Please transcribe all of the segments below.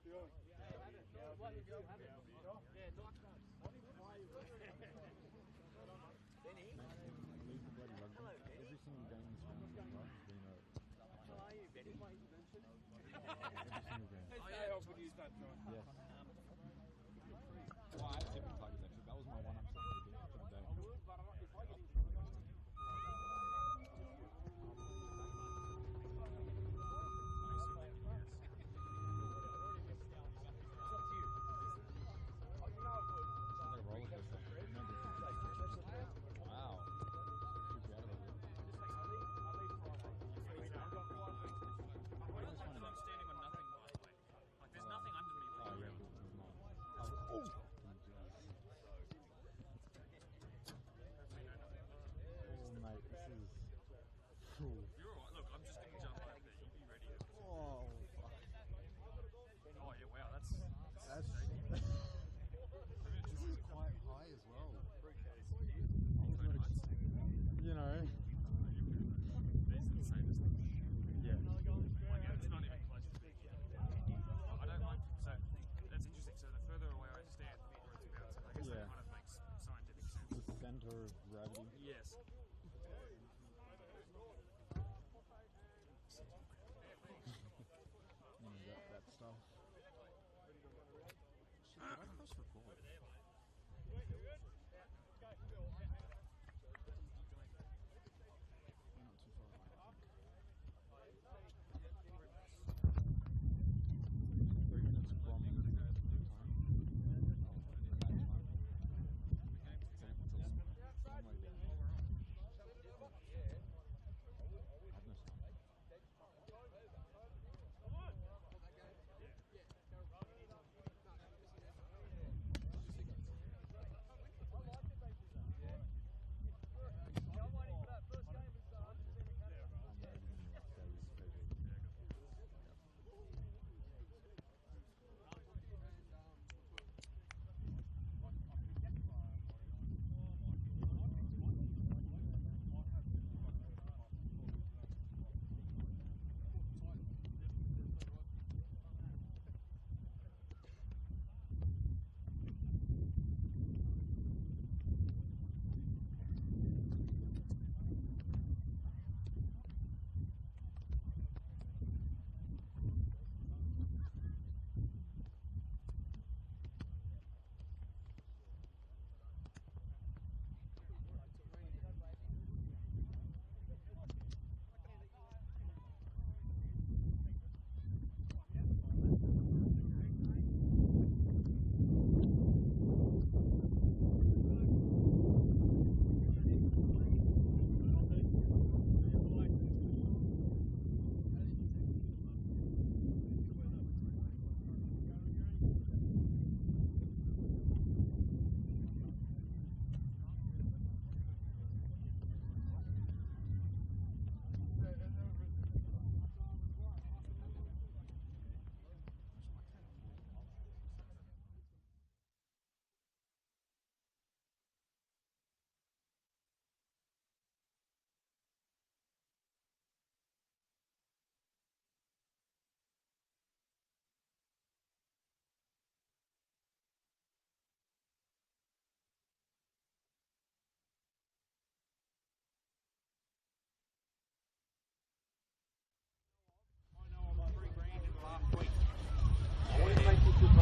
Every single game this round has been right. Every single game. Yes. Well, I had 7 targets actually. That was my one upset for the day. Wow. You're alright. Look, I'm just going to jump back there. You be ready. Oh, fuck. Oh, yeah, wow. That's This is quite high as well. You know. These are the same as them. Yeah. Like, it's not even close to me. I don't like. So, that's interesting. So, the further away I stand, the more it's bouncing. I guess that kind of makes scientific sense. The center of gravity. Yes. That stuff. Shit, did I press record? Not too far away, I think. 3 minutes from time.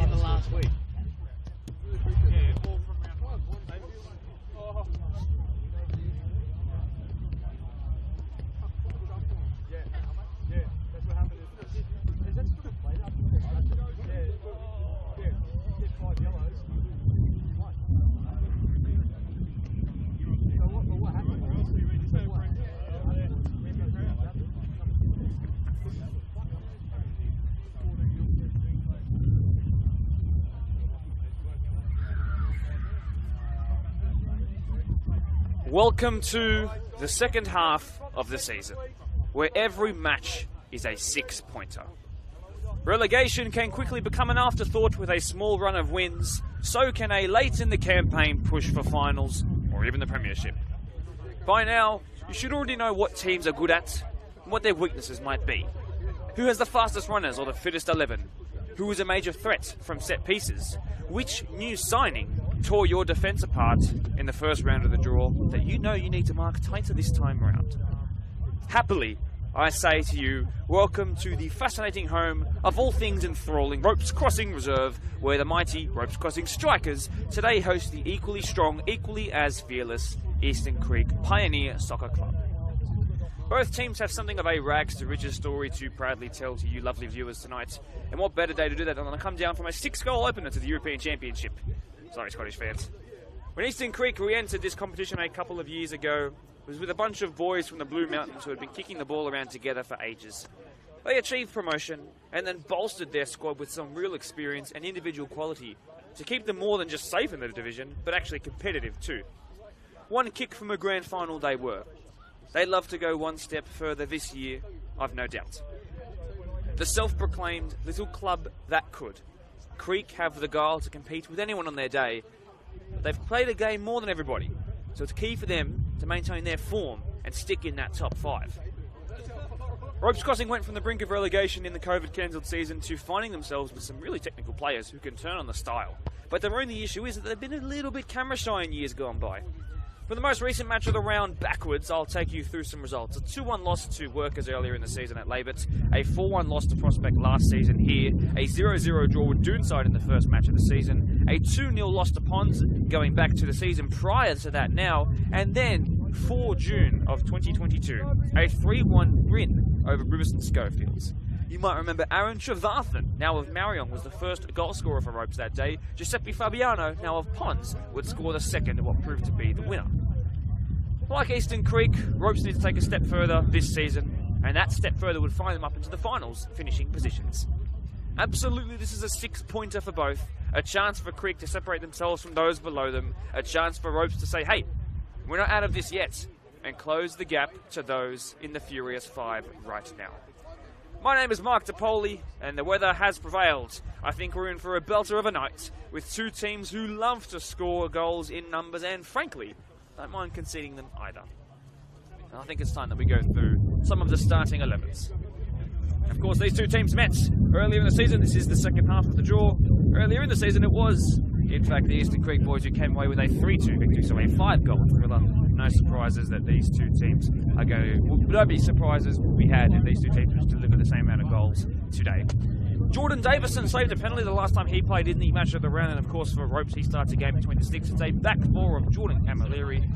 In the last week. Yeah, all from round 1. Oh. Yeah, that's what happened. Is that still a plate up? Yeah, get 5 yellows. You won. So what happened? Welcome to the second half of the season, where every match is a 6-pointer. Relegation can quickly become an afterthought with a small run of wins, so can a late in the campaign push for finals or even the premiership. By now, you should already know what teams are good at and what their weaknesses might be. Who has the fastest runners or the fittest 11? who was a major threat from set pieces? Which new signing tore your defence apart in the first round of the draw that you know you need to mark tighter this time around? Happily, I say to you, welcome to the fascinating home of all things enthralling Ropes Crossing Reserve, where the mighty Ropes Crossing Strikers today host the equally strong, equally as fearless Eastern Creek Pioneer Soccer Club. Both teams have something of a rags to riches story to proudly tell to you lovely viewers tonight, and what better day to do that than to come down from a 6-goal opener to the European Championship. Sorry, Scottish fans. When Eastern Creek re-entered this competition a couple of years ago, it was with a bunch of boys from the Blue Mountains who had been kicking the ball around together for ages. They achieved promotion and then bolstered their squad with some real experience and individual quality to keep them more than just safe in the division, but actually competitive too. One kick from a grand final they were. They'd love to go one step further this year, I've no doubt. The self-proclaimed little club that could. Creek have the guile to compete with anyone on their day, but they've played a game more than everybody, so it's key for them to maintain their form and stick in that top 5. Ropes Crossing went from the brink of relegation in the COVID-cancelled season to finding themselves with some really technical players who can turn on the style. But their only issue is that they've been a little bit camera shy in years gone by. For the most recent match of the round backwards, I'll take you through some results. A 2-1 loss to Workers earlier in the season at Labert, a 4-1 loss to Prospect last season here, a 0-0 draw with Doonside in the first match of the season, a 2-0 loss to Ponds going back to the season prior to that now, and then, for June of 2022, a 3-1 win over Riverstone Schofields. You might remember Aaron Trevathan, now of Marion, was the first goal scorer for Ropes that day. Giuseppe Fabiano, now of Ponds, would score the second of what proved to be the winner. Like Eastern Creek, Ropes need to take a step further this season, and that step further would find them up into the finals, finishing positions. Absolutely, this is a 6-pointer for both, a chance for Creek to separate themselves from those below them, a chance for Ropes to say, hey, we're not out of this yet, and close the gap to those in the Furious 5 right now. My name is Mark DePoli, and the weather has prevailed. I think we're in for a belter of a night, with two teams who love to score goals in numbers, and frankly, don't mind conceding them either. And I think it's time that we go through some of the starting 11s. Of course, these two teams met earlier in the season. This is the second half of the draw. Earlier in the season, it was, in fact, the Eastern Creek boys who came away with a 3-2 victory, so a 5-goal thriller. No surprises that these two teams are going to... No be surprises will be had if these two teams just deliver the same amount of goals today. Jordan Davison saved a penalty the last time he played in the match of the round, and of course for Ropes he starts a game between the sticks. It's a back four of Jordan Camilleri.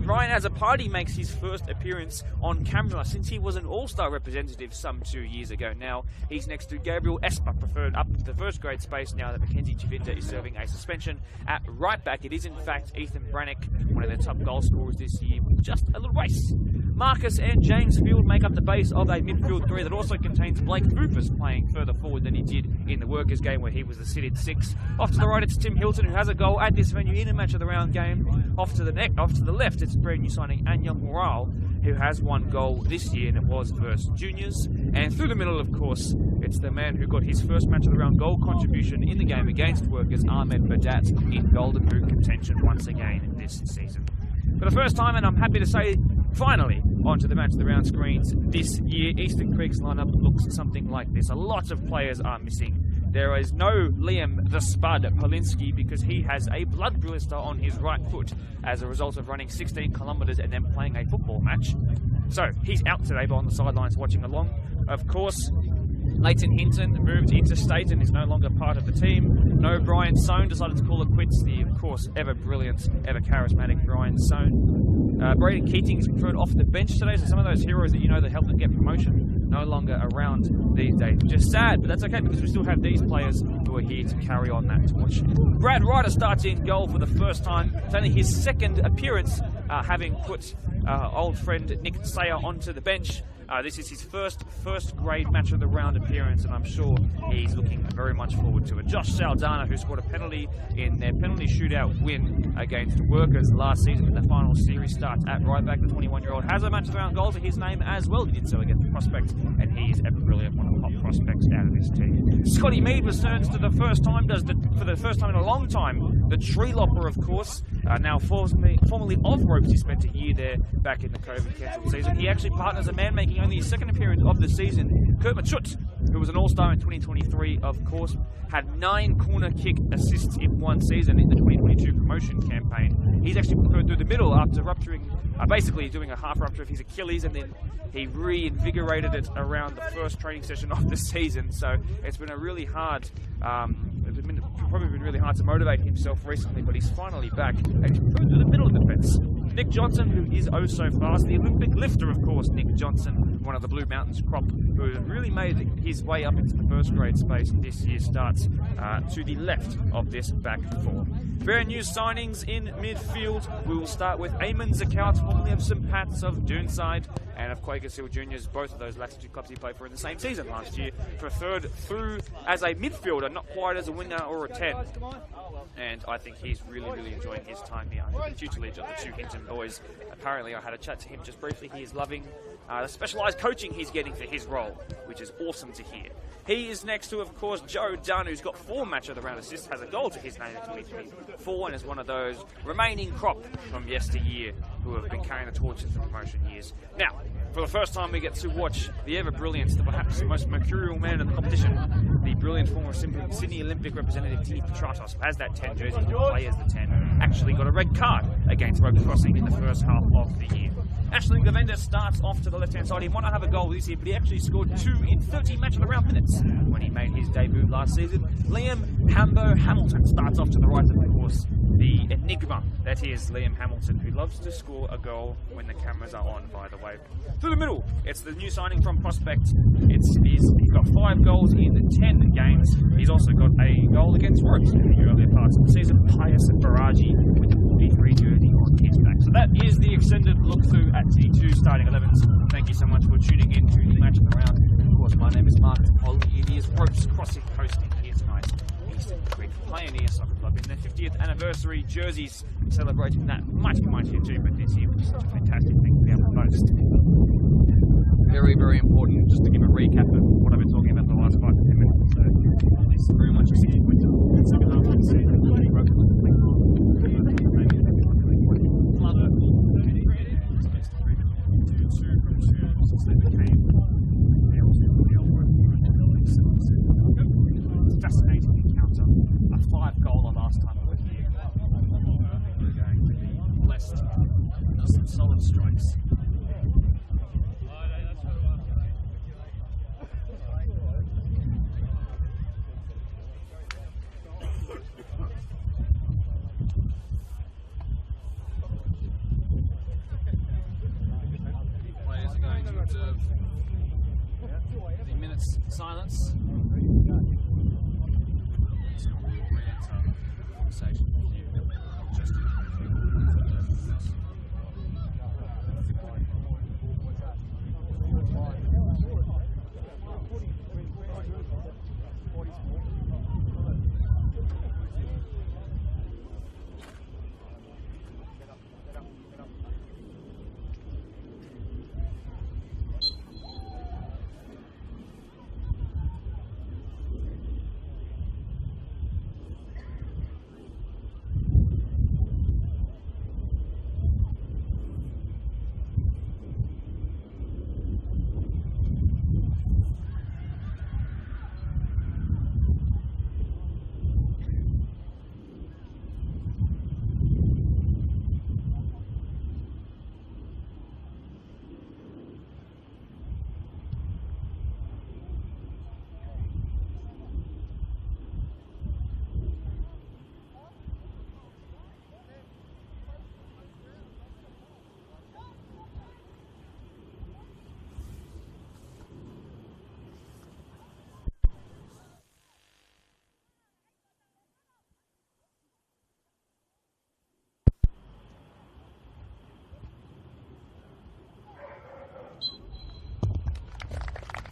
Ryan Azzopardi makes his first appearance on camera since he was an All-Star representative some 2 years ago now. He's next to Gabriel Esper, preferred up to the first grade space now that Mackenzie Chavinda is serving a suspension. At right back, it is in fact Ethan Brannick, one of their top goal scorers this year, with just a little race. Marcus and James Field make up the base of a midfield three that also contains Blake Bufus playing further forward than he did in the Workers game where he was the sit-in 6. Off to the right, it's Tim Hilton, who has a goal at this venue in a match of the round game. Off to the left, it's brand new signing Anya Morale, who has one goal this year, and it was versus juniors. And through the middle, of course, it's the man who got his first match of the round goal contribution in the game against Workers, Ahmed Badat, in Golden Boot contention once again this season. For the first time, and I'm happy to say, finally, onto the match of the round screens this year, Eastern Creek's lineup looks something like this. A lot of players are missing. There is no Liam the Spud Polinsky because he has a blood blister on his right foot as a result of running 16 kilometres and then playing a football match. So he's out today, but on the sidelines watching along. Of course, Leighton Hinton moved interstate and is no longer part of the team. No Brian Sohn decided to call it quits. The, of course, ever brilliant, ever charismatic Brian Sohn. Braden Keating is preferred off the bench today, so some of those heroes that you know that helped them get promotion no longer around these days. Just sad, but that's okay because we still have these players who are here to carry on that torch. Brad Ryder starts in goal for the first time. It's only his second appearance, having put old friend Nick Sayer onto the bench. This is his first grade match of the round appearance, and I'm sure he's looking very much forward to it. Josh Saldana, who scored a penalty in their penalty shootout win against Workers last season in the final series start at right back, the 21-year-old has a match of the round goal to his name as well. He did so against Prospect, and he's a brilliant one of the top prospects out of this team. Scotty Mead returns to the first time, for the first time in a long time, the tree lopper, of course, now formerly of Ropes. He spent a year there back in the COVID cancelled season. He actually partners a man-making making only his second appearance of the season, Kurt Machut, who was an all-star in 2023, of course, had 9 corner kick assists in one season in the 2022 promotion campaign. He's actually preferred through the middle after rupturing, basically doing a half rupture of his Achilles, and then he reinvigorated it around the first training session of the season. So it's been a really hard, probably been really hard to motivate himself recently, but he's finally back and he's preferred through the middle of the fence. Nick Johnson, who is oh so fast, the Olympic lifter, of course, Nick Johnson, one of the Blue Mountains crop, who has really made his way up into the first grade space this year, starts to the left of this back four. Very new signings in midfield. We will start with Eamon Zakout, formerly of St. Pat's of Doonside, and of Quakers Hill Juniors. Both of those latter two clubs he played for in the same season last year. Preferred through as a midfielder, not quite as a winger or a 10. And I think he's really enjoying his time here under the tutelage of the two Hinton boys. Apparently, I had a chat to him just briefly. He is loving the specialised coaching he's getting for his role, which is awesome to hear. He is next to, of course, Joe Dunn, who's got 4 match of the round assists, has a goal to his name in 2024, and is one of those remaining crop from yesteryear who have been carrying the torch for promotion years. Now, for the first time, we get to watch the ever-brilliant, perhaps the most mercurial man in the competition, the brilliant former Sydney Olympic representative Tini Petratos, who has that 10 jersey, to play as the 10, actually got a red card against Ropes Crossing in the first half of the year. Ashling Govender starts off to the left-hand side. He might not have a goal this year, but he actually scored 2 in 30 match of the round minutes when he made his debut last season. Liam Hambo Hamilton starts off to the right, of course, the enigma that is Liam Hamilton, who loves to score a goal when the cameras are on, by the way. Through the middle, it's the new signing from Prospect. He's got 5 goals in 10 games. He's also got a goal against Ropes in the earlier parts of the season. Pius Baraji with the 43 jersey on his back. So that is the extended look-through at T2 starting 11s. Thank you so much for tuning in to the match of the round. Of course, my name is Mark Polly. It is Ropes Crossing hosting here tonight. Eastern Creek Pioneer Soccer Club in their 50th anniversary jerseys, celebrating that mighty achievement this year, which is such a fantastic thing to be able to boast. Very important, just to give a recap of what I've been talking about the last 5 to 10 minutes. So it's very much a 6-pointer. The second half of the season, fascinating encounter. A 5-goaler last time we were here. We're going to be blessed with some solid strikes. Players are going to observe the minute's silence.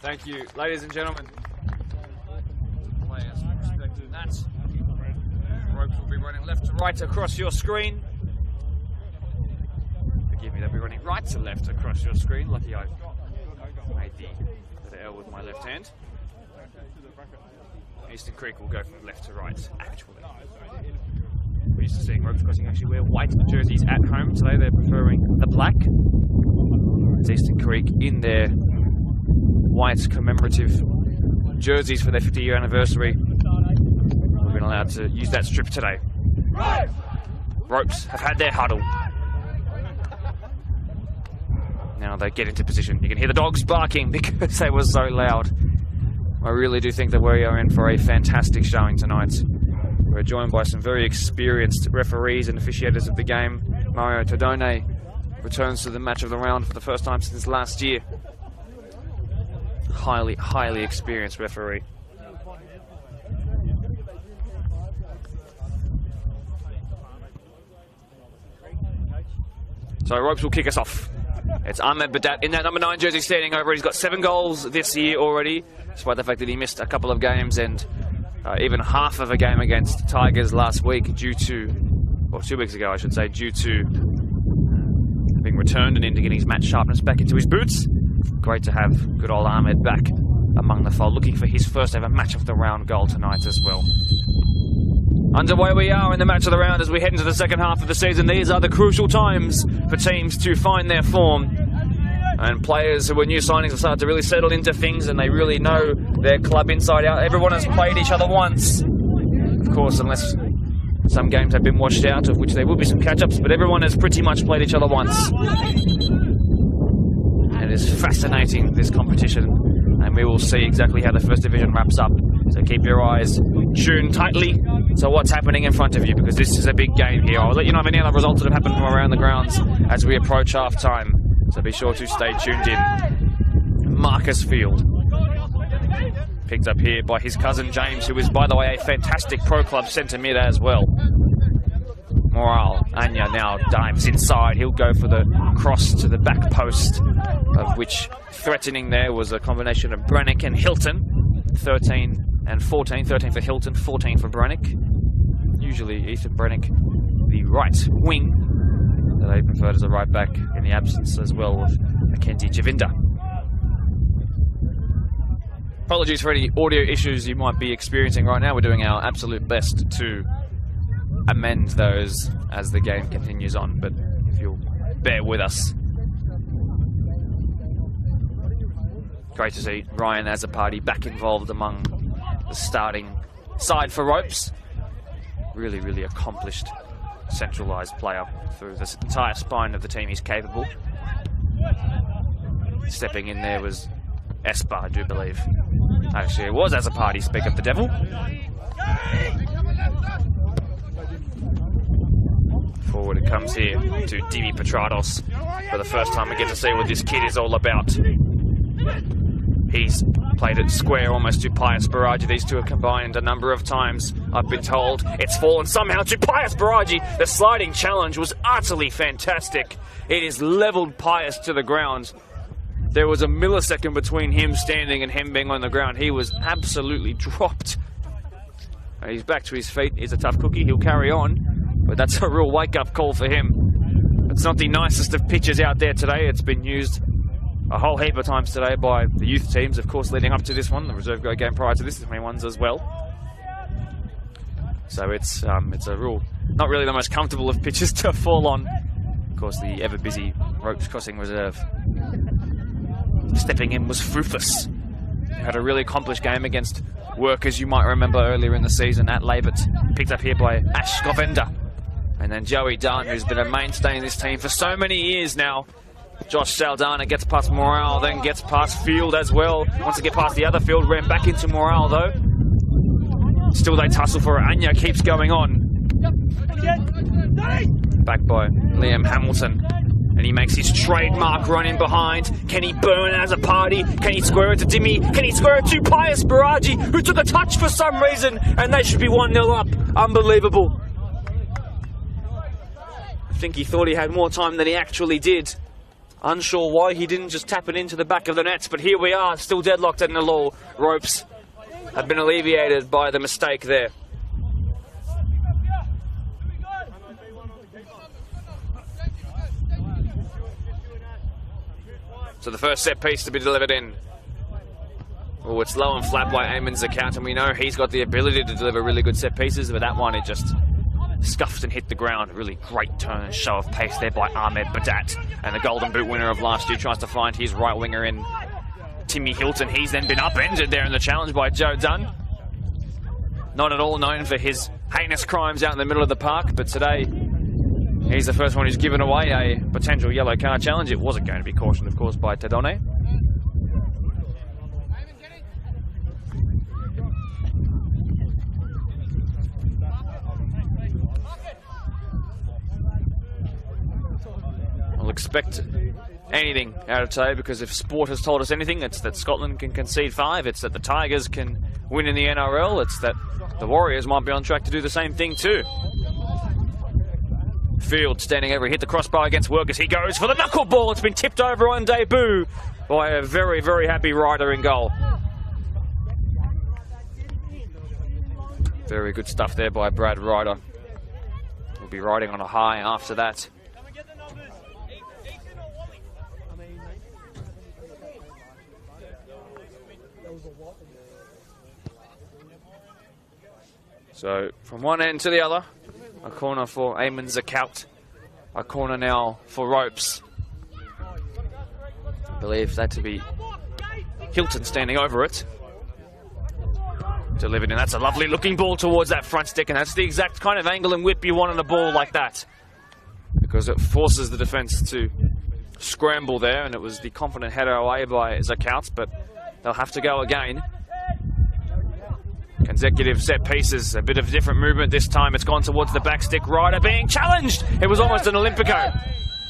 Thank you, ladies and gentlemen. Players respecting that. Ropes will be running left to right across your screen. Forgive me, they'll be running right to left across your screen. Lucky I made the letter L with my left hand. Eastern Creek will go from left to right, actually. We're used to seeing Ropes Crossing actually wear white jerseys at home. Today they're preferring the black. It's Eastern Creek in their white commemorative jerseys for their 50-year anniversary. We've been allowed to use that strip today. Ropes have had their huddle. Now they get into position. You can hear the dogs barking because they were so loud. I really do think that we are in for a fantastic showing tonight. We're joined by some very experienced referees and officiators of the game. Mario Todone returns to the match of the round for the first time since last year. Highly experienced referee. So Ropes will kick us off. It's Ahmed Badat in that number 9 jersey standing over. He's got 7 goals this year already, despite the fact that he missed a couple of games and even half of a game against Tigers last week due to, or 2 weeks ago I should say, due to being returned and into getting his match sharpness back into his boots. Great to have good old Ahmed back among the fold, looking for his first ever match of the round goal tonight as well. Underway we are in the match of the round as we head into the second half of the season. These are the crucial times for teams to find their form. And players who are new signings have started to really settle into things and they really know their club inside out. Everyone has played each other once. Of course, unless some games have been washed out, of which there will be some catch-ups, but everyone has pretty much played each other once. It is fascinating, this competition, and we will see exactly how the First Division wraps up. So keep your eyes tuned tightly to what's happening in front of you, because this is a big game here. I'll let you know of any other results that have happened from around the grounds as we approach half-time. So be sure to stay tuned in. Marcus Field. Picked up here by his cousin James, who is, by the way, a fantastic pro club centre mid as well. Morale. Anya now dives inside. He'll go for the cross to the back post, of which threatening there was a combination of Brannick and Hilton. 13 and 14. 13 for Hilton, 14 for Brannick. Usually Ethan Brannick, the right wing, that they preferred as a right back in the absence as well of Mackenzie Javinda. Apologies for any audio issues you might be experiencing right now. We're doing our absolute best to amend those as the game continues on, but if you'll bear with us. Great to see Ryan Azzopardi back involved among the starting side for Ropes. Really accomplished, centralised player through this entire spine of the team. He's capable. Stepping in there was Esper, I do believe. Actually, it was Azzopardi, speak of the devil. Forward it comes here to Dimi Petrados. For the first time we get to see what this kid is all about. He's played it square almost to Pius Baragi. These two have combined a number of times. I've been told it's fallen somehow to Pius Baragi. The sliding challenge was utterly fantastic. It has levelled Pius to the ground. There was a millisecond between him standing and him being on the ground. He was absolutely dropped. He's back to his feet. He's a tough cookie. He'll carry on. But that's a real wake-up call for him. It's not the nicest of pitches out there today. It's been used a whole heap of times today by the youth teams, of course, leading up to this one. The reserve grade game prior to this, the main ones as well. So it's a real, not really the most comfortable of pitches to fall on. Of course, the ever-busy Ropes Crossing reserve. Stepping in was Frufus. Had a really accomplished game against Workers, you might remember earlier in the season at Labert. Picked up here by Ash Govenda. And then Joey Dunn, who's been a mainstay in this team for so many years now. Josh Saldana gets past Morale, then gets past Field as well. Wants to get past the other Field, ran back into Morale though. Still they tussle for it. Anya keeps going on. Back by Liam Hamilton. And he makes his trademark run in behind. Can he burn as a party? Can he square it to Dimmy? Can he square it to Pius Baragi, who took a touch for some reason? And they should be 1-0 up. Unbelievable. I think he thought he had more time than he actually did. Unsure why he didn't just tap it into the back of the nets, but here we are, still deadlocked in the law. Ropes have been alleviated by the mistake there. So the first set piece to be delivered in. Oh, it's low and flat by Eamon's account, and we know he's got the ability to deliver really good set pieces, but that one, it just scuffed and hit the ground. A really great turn and show of pace there by Ahmed Badat. And the Golden Boot winner of last year tries to find his right winger in Timmy Hilton. He's then been upended there in the challenge by Joe Dunn. Not at all known for his heinous crimes out in the middle of the park, but today he's the first one who's given away a potential yellow card challenge. It wasn't going to be cautioned, of course, by Tadone. I'll expect anything out of today, because if sport has told us anything, it's that Scotland can concede 5, it's that the Tigers can win in the NRL, it's that the Warriors might be on track to do the same thing too. Field standing over, hit the crossbar against Workers. He goes for the knuckleball. It's been tipped over on debut by a very, very happy Ryder in goal. Very good stuff there by Brad Ryder. We'll be riding on a high after that. So from one end to the other, a corner for Eamon Zakout, a corner now for Ropes. I believe that to be Hilton standing over it. Delivered in. That's a lovely looking ball towards that front stick, and that's the exact kind of angle and whip you want on a ball like that, because it forces the defence to scramble there, and it was the confident header away by Zakout, but they'll have to go again. Consecutive set pieces, a bit of different movement this time. It's gone towards the back stick. Ryder being challenged. It was almost an Olympico.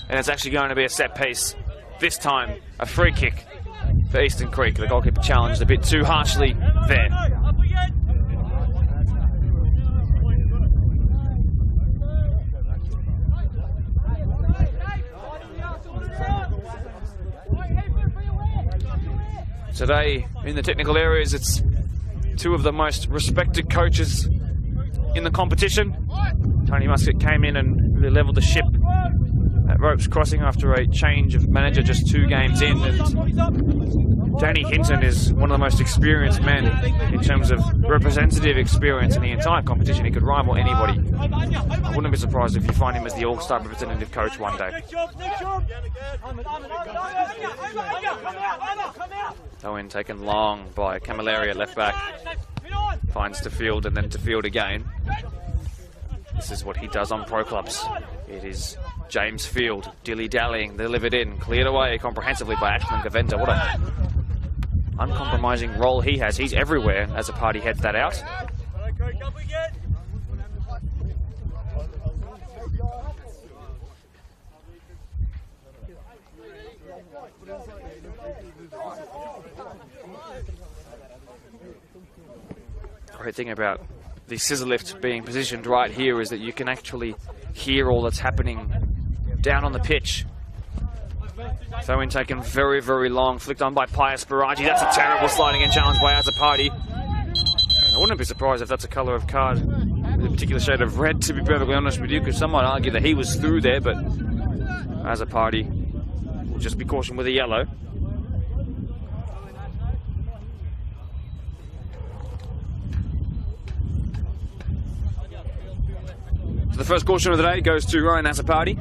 And it's actually going to be a set piece. This time, a free kick for Eastern Creek. The goalkeeper challenged a bit too harshly there. Today, in the technical areas, it's two of the most respected coaches in the competition. Tony Muscat came in and really levelled the ship at Ropes Crossing after a change of manager just 2 games in. And Danny Hinton is one of the most experienced men in terms of representative experience in the entire competition. He could rival anybody. I wouldn't be surprised if you find him as the all-star representative coach one day. Throw in taken long by Camilleri at left back. Finds to field and then to field again. This is what he does on pro clubs. It is James Field dilly-dallying, delivered in, cleared away comprehensively by Ashton Gaventa. What a uncompromising role he has. He's everywhere as a party heads that out. Great thing about the scissor lift being positioned right here is that you can actually hear all that's happening down on the pitch. Throw in taken very, very long, flicked on by Pius Baragi. That's a terrible sliding in challenge by Azzopardi. I wouldn't be surprised if that's a colour of card with a particular shade of red, to be perfectly honest with you, because some might argue that he was through there, but Azzopardi will just be cautioned with a yellow. So the first caution of the day goes to Ryan Azzopardi.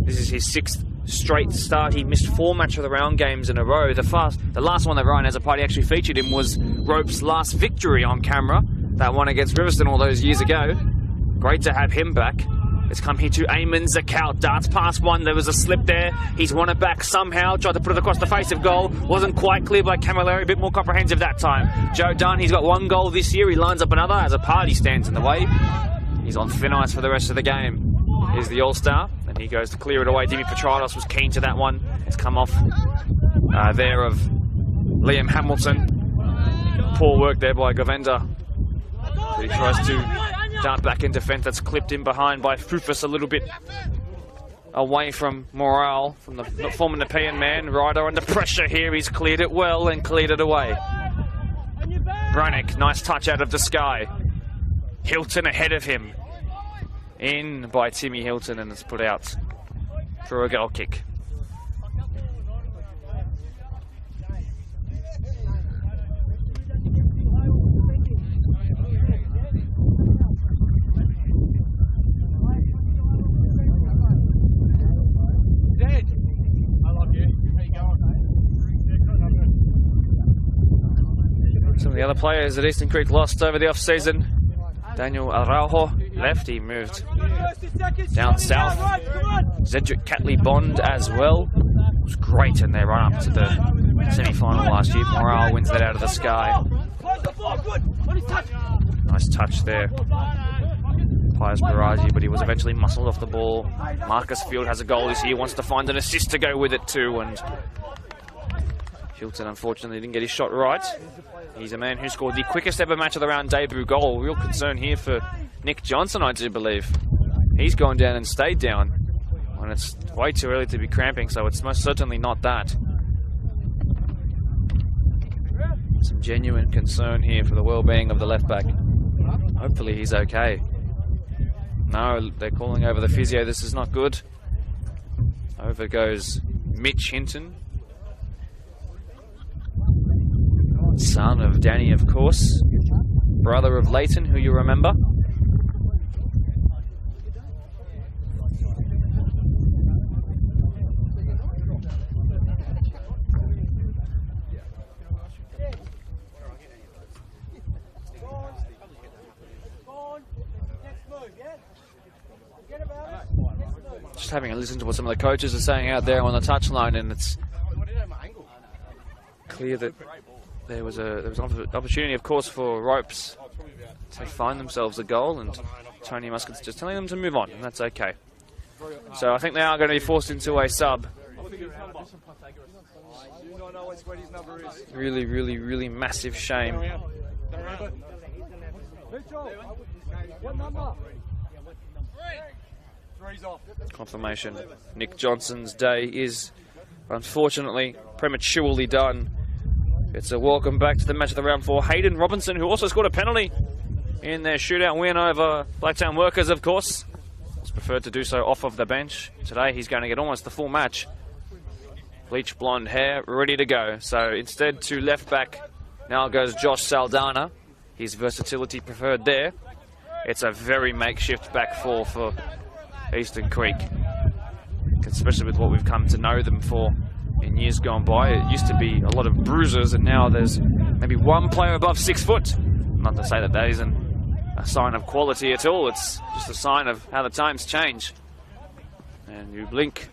This is his 6th straight start. He missed 4 match of the round games in a row. The last one that Ryan Azzopardi actually featured in was Rope's last victory on camera. That one against Riverstone all those years ago. Great to have him back. It's come here to Eamon Zakout. Darts past one. There was a slip there. He's won it back somehow. Tried to put it across the face of goal. Wasn't quite clear by Camilleri. A bit more comprehensive that time. Joe Dunn, he's got 1 goal this year. He lines up another as a party stands in the way. He's on thin ice for the rest of the game. Here's the All-Star. And he goes to clear it away. Dimi Petrados was keen to that one. It's come off there of Liam Hamilton. Poor work there by Govenda. He tries to dart back in defence. That's clipped in behind by Fufus a little bit away from Morale, from the former Nepean man. Ryder under pressure here. He's cleared it well and cleared it away. Brannick, nice touch out of the sky. Hilton ahead of him. In by Timmy Hilton, and it's put out for a goal kick. the other players that Eastern Creek lost over the off-season. Daniel Araujo left, he moved down south. Cedric Catley-Bond as well. It was great in their run-up to the semi-final last year. Morale wins that out of the sky. Nice touch there. Pius Baragi, but he was eventually muscled off the ball. Marcus Field has a goal this year, wants to find an assist to go with it too, and Hilton unfortunately didn't get his shot right. He's a man who scored the quickest ever match of the round debut goal. Real concern here for Nick Johnson, I do believe. He's gone down and stayed down. And it's way too early to be cramping, so it's most certainly not that. Some genuine concern here for the well-being of the left-back. Hopefully he's okay. No, they're calling over the physio. This is not good. Over goes Mitch Hinton. Son of Danny, of course. Brother of Leighton, who you remember. Just having a listen to what some of the coaches are saying out there on the touchline, and it's clear that there was an opportunity, of course, for Ropes to find themselves a goal, and Tony Muscat's just telling them to move on, and that's okay. So I think they are going to be forced into a sub. Really, really, really massive shame. Confirmation. Nick Johnson's day is unfortunately prematurely done. It's a welcome back to the match of the round for Hayden Robinson, who also scored a penalty in their shootout win over Blacktown Workers, of course. He's preferred to do so off of the bench. Today he's going to get almost the full match. Bleach blonde hair, ready to go. So instead to left back, now goes Josh Saldana. His versatility preferred there. It's a very makeshift back four for Eastern Creek, especially with what we've come to know them for in years gone by. It used to be a lot of bruisers, and now there's maybe one player above 6 foot. Not to say that that isn't a sign of quality at all, it's just a sign of how the times change. And you blink,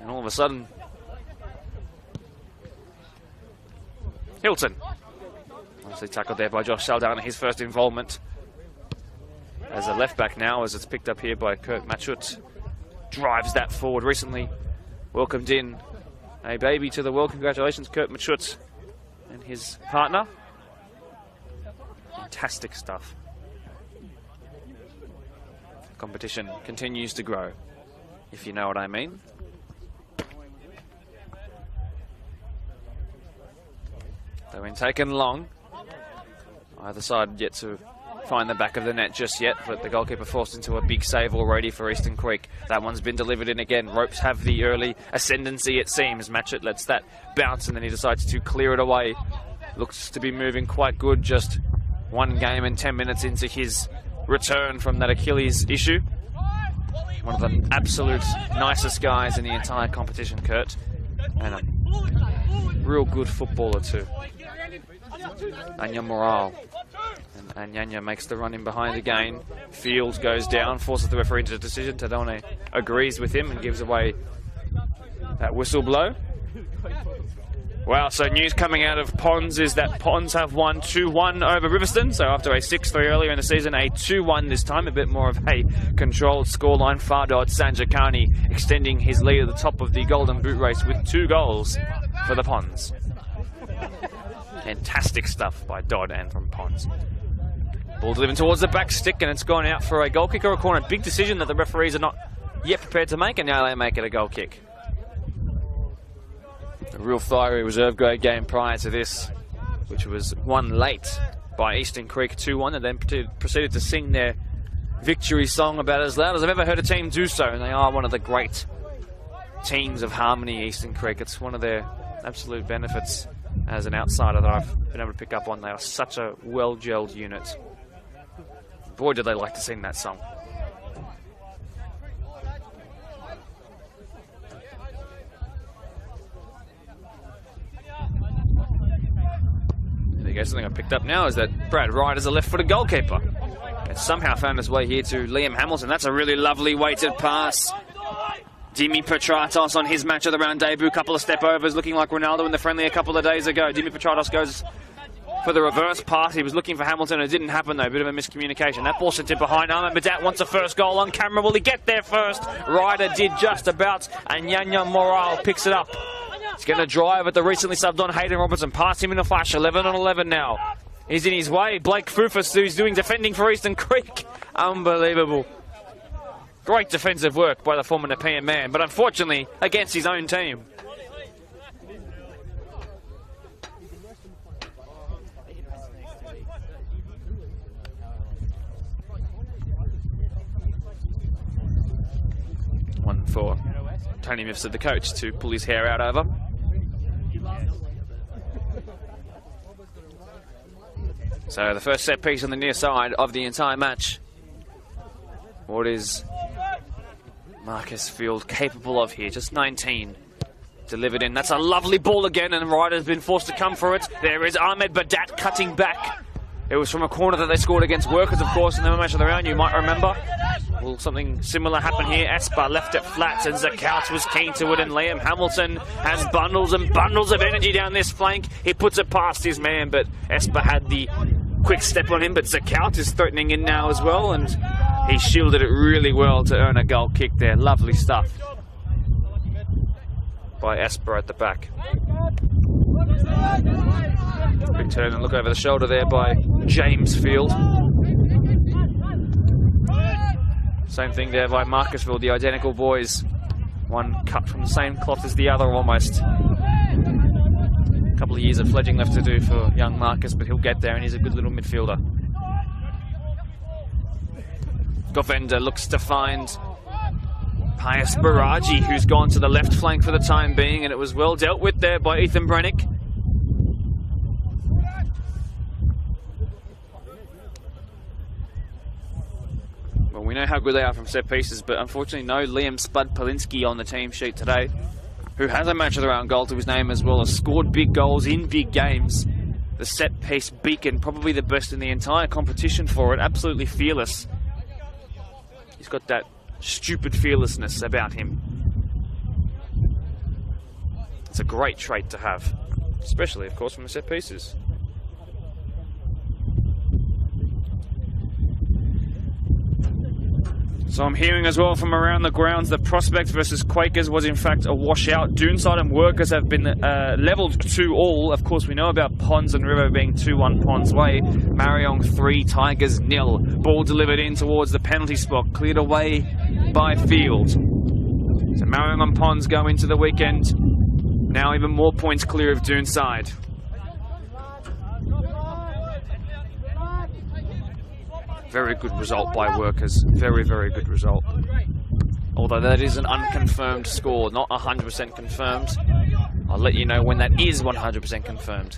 and all of a sudden, Hilton. Nicely tackled there by Josh Saldana, his first involvement as a left back now, as it's picked up here by Kurt Machut. Drives that forward. Recently welcomed in a baby to the world. Congratulations, Kurt Machut and his partner. Fantastic stuff. Competition continues to grow, if you know what I mean. They've been taken long. Either side yet to find the back of the net just yet, but the goalkeeper forced into a big save already for Eastern Creek. That one's been delivered in again. Ropes have the early ascendancy, it seems. Matchett lets that bounce, and then he decides to clear it away. Looks to be moving quite good, just 1 game and 10 minutes into his return from that Achilles issue. One of the absolute nicest guys in the entire competition, Kurt. And a real good footballer too. Anya Morale. And Anyanya makes the run in behind again. Fields goes down, forces the referee into a decision. Tadone agrees with him and gives away that whistle blow. Wow, so news coming out of Ponds is that Ponds have won 2-1 over Riverston. So after a 6-3 earlier in the season, a 2-1 this time. A bit more of a controlled scoreline. Fardod Sanjakani extending his lead at the top of the Golden Boot race with 2 goals for the Ponds. Fantastic stuff by Dodd and from Ponds. Ball delivered towards the back stick, and it's gone out for a goal kick or a corner. Big decision that the referees are not yet prepared to make, and now they make it a goal kick. A real fiery reserve grade game prior to this, which was won late by Eastern Creek 2-1, and then proceeded to sing their victory song about as loud as I've ever heard a team do so. And they are one of the great teams of harmony, Eastern Creek. It's one of their absolute benefits as an outsider that I've been able to pick up on. They are such a well-gelled unit. Boy, did they like to sing that song. There he goes. something I picked up now is that Brad Wright is a left-footed goalkeeper. It's somehow found its way here to Liam Hamilton. That's a really lovely weighted pass. Dimi Petratos on his match of the round debut. Couple of step overs, looking like Ronaldo in the friendly a couple of days ago. Dimi Petratos goes for the reverse pass. He was looking for Hamilton. It didn't happen, though. Bit of a miscommunication. That ball sent it behind. Ahmed Badat wants a first goal on camera. Will he get there first? Ryder did just about, and Yanya Morale picks it up. He's going to drive at the recently subbed on Hayden Robertson. Pass him in a flash. 11 on 11 now. He's in his way. Blake Fufus, who's doing defending for Eastern Creek. Unbelievable. Great defensive work by the former Nepean man, but unfortunately against his own team. One for Tony Mifsud, the coach, to pull his hair out over. So the first set piece on the near side of the entire match. What is Marcus Field capable of here? Just 19. Delivered in. That's a lovely ball again, and Ryder's been forced to come for it. There is Ahmed Badat cutting back. It was from a corner that they scored against Workers, of course, in the match of the round, you might remember. Will something similar happen here? Espa left it flat, and Zakaut was keen to it, and Liam Hamilton has bundles and bundles of energy down this flank. He puts it past his man, but Espa had the quick step on him, but Zakaut is threatening in now as well, and he shielded it really well to earn a goal kick there. Lovely stuff by Esper at the back. Quick turn and look over the shoulder there by James Field. Same thing there by Marcus Field, the identical boys. One cut from the same cloth as the other almost. A couple of years of fledging left to do for young Marcus, but he'll get there, and he's a good little midfielder. Govender looks to find Pius Baraji, who's gone to the left flank for the time being, and it was well dealt with there by Ethan Brennick. Well, we know how good they are from set pieces, but unfortunately no Liam Spud Polinsky on the team sheet today, who has a match of the round goal to his name as well, has scored big goals in big games. The set piece beacon, probably the best in the entire competition for it, absolutely fearless. He's got that stupid fearlessness about him. It's a great trait to have, especially, of course, from the set pieces. So I'm hearing as well from around the grounds that Prospect versus Quakers was in fact a washout. Doonside and Workers have been levelled 2-2. Of course, we know about Ponds and River being 2-1 Ponds way. Marion 3, Tigers 0. Ball delivered in towards the penalty spot, cleared away by Field. So Marion and Ponds go into the weekend. Now even more points clear of Doonside. Very good result by Workers. Very, very good result. Although that is an unconfirmed score, not 100% confirmed. I'll let you know when that is 100% confirmed.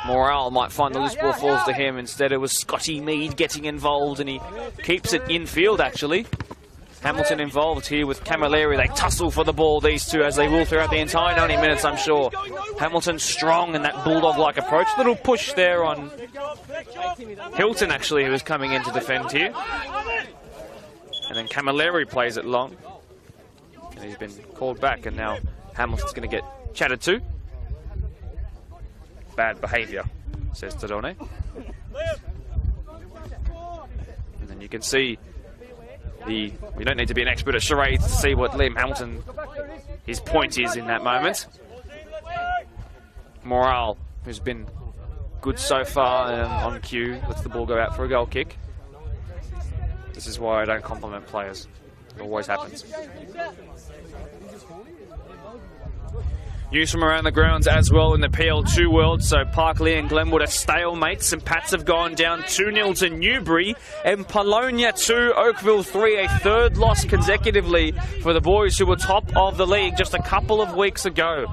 Morale might find the loose ball falls to him. Instead, it was Scotty Mead getting involved, and he keeps it in field, actually. Hamilton involved here with Camilleri. They tussle for the ball, these two, as they will throughout the entire 90 minutes, I'm sure. Hamilton strong in that bulldog-like approach. Little push there on Hilton, actually, who was coming in to defend here. And then Camilleri plays it long. And he's been called back, and now Hamilton's going to get chatted to. Bad behaviour, says Tadone. And then you can see we don't need to be an expert at charades to see what Liam Hamilton, his point is in that moment. Morale, who's been good so far on cue, lets the ball go out for a goal kick. This is why I don't compliment players. It always happens. News from around the grounds as well in the PL2 world. So Parkley and Glenwood are stalemates. St Pats have gone down 2-0 to Newbury. And Polonia 2, Oakville 3. A third loss consecutively for the boys who were top of the league just a couple of weeks ago.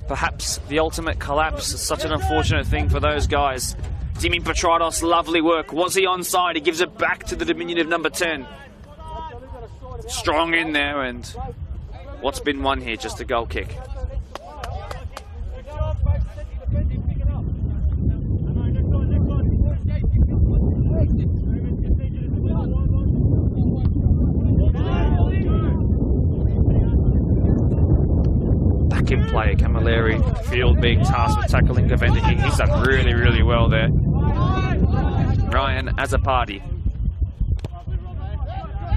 Perhaps the ultimate collapse is such an unfortunate thing for those guys. Dimi Petratos, lovely work. Was he onside? He gives it back to the diminutive number 10. Strong in there, and what's been won here? Just a goal kick. back in play. Camilleri, Field being tasked with tackling Govender. He's done really, really well there. Ryan Azzopardi,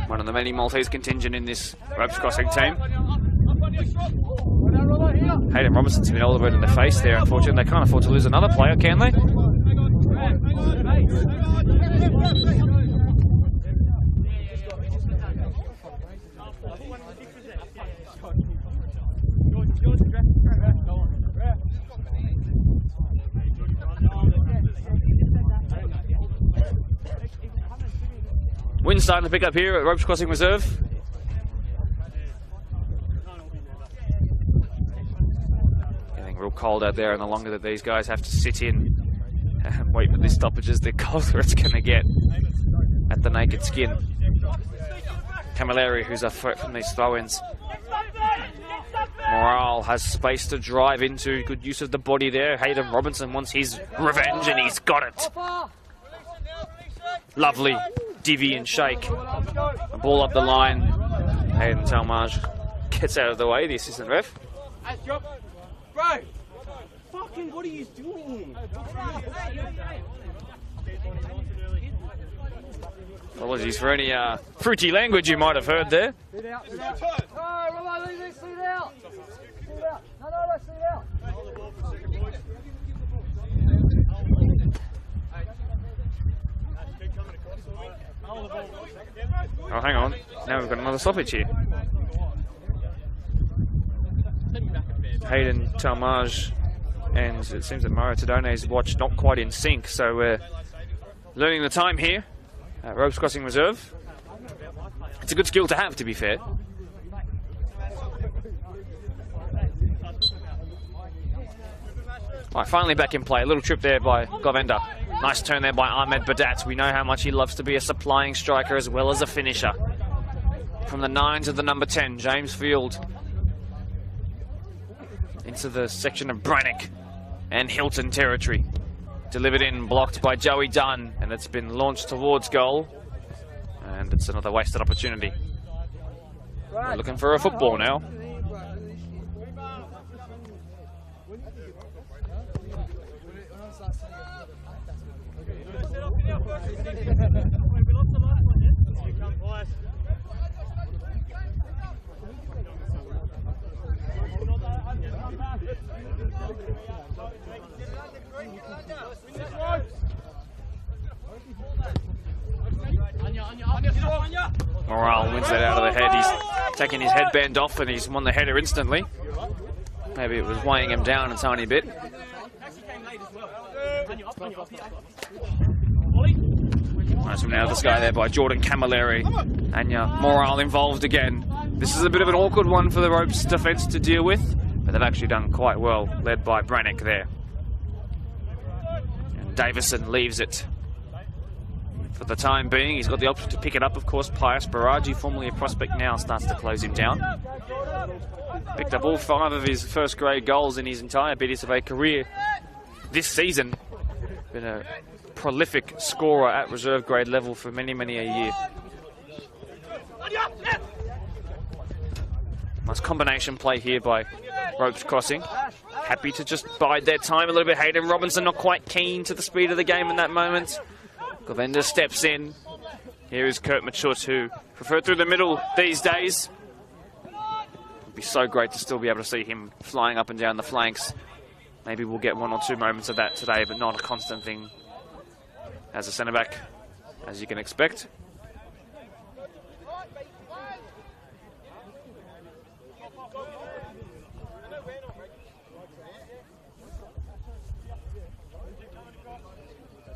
one of the many Maltese contingent in this ropes crossing team. Hayden Robinson's been all the way in the face there, unfortunately. They can't afford to lose another player, can they? Wind's starting to pick up here at Ropes Crossing Reserve. Getting real cold out there, and the longer that these guys have to sit in and wait for these stoppages, the colder it's going to get at the naked skin. Camilleri, who's a threat from these throw-ins. Morale has space to drive into. Good use of the body there. Hayden Robinson wants his revenge, and he's got it. Lovely divvy and shake. A ball up the line. Hayden Talmage gets out of the way, the assistant ref. Bro! Fucking what are you doing? Apologies for any fruity language you might have heard there. Sit out. Sit out. No, Robo, leave this. Sit out. Sit out. No, sit out. Oh, hang on. Now we've got another stoppage here. Hayden Talmage and it seems that Mario Tadone's watch not quite in sync, so we're learning the time here at Ropes Crossing Reserve. It's a good skill to have, to be fair. Right, finally back in play. A little trip there by Govender. Nice turn there by Ahmed Badat. We know how much he loves to be a supplying striker as well as a finisher. From the 9 to the number 10, James Field. Into the section of Brannock and Hilton territory. Delivered in, blocked by Joey Dunn, and it's been launched towards goal. And it's another wasted opportunity. We're looking for a football now. Morale wins that out of the head. He's taking his headband off and he's won the header instantly. Maybe it was weighing him down a tiny bit. Nice from now, this guy there by Jordan Camilleri. Anya Morale involved again. This is a bit of an awkward one for the Ropes defence to deal with, but they've actually done quite well, led by Brannock there. And Davison leaves it. For the time being, he's got the option to pick it up, of course. Pius Baragi, formerly a prospect, now starts to close him down. Picked up all 5 of his first grade goals in his entire BDSFA career this season. Been a prolific scorer at reserve grade level for many, many a year. Nice combination play here by Ropes Crossing. Happy to just bide their time a little bit. Hayden Robinson not quite keen to the speed of the game in that moment. Govender steps in. Here is Kurt Machut, who preferred through the middle these days. It'd be so great to still be able to see him flying up and down the flanks. Maybe we'll get 1 or 2 moments of that today, but not a constant thing as a centre-back, as you can expect.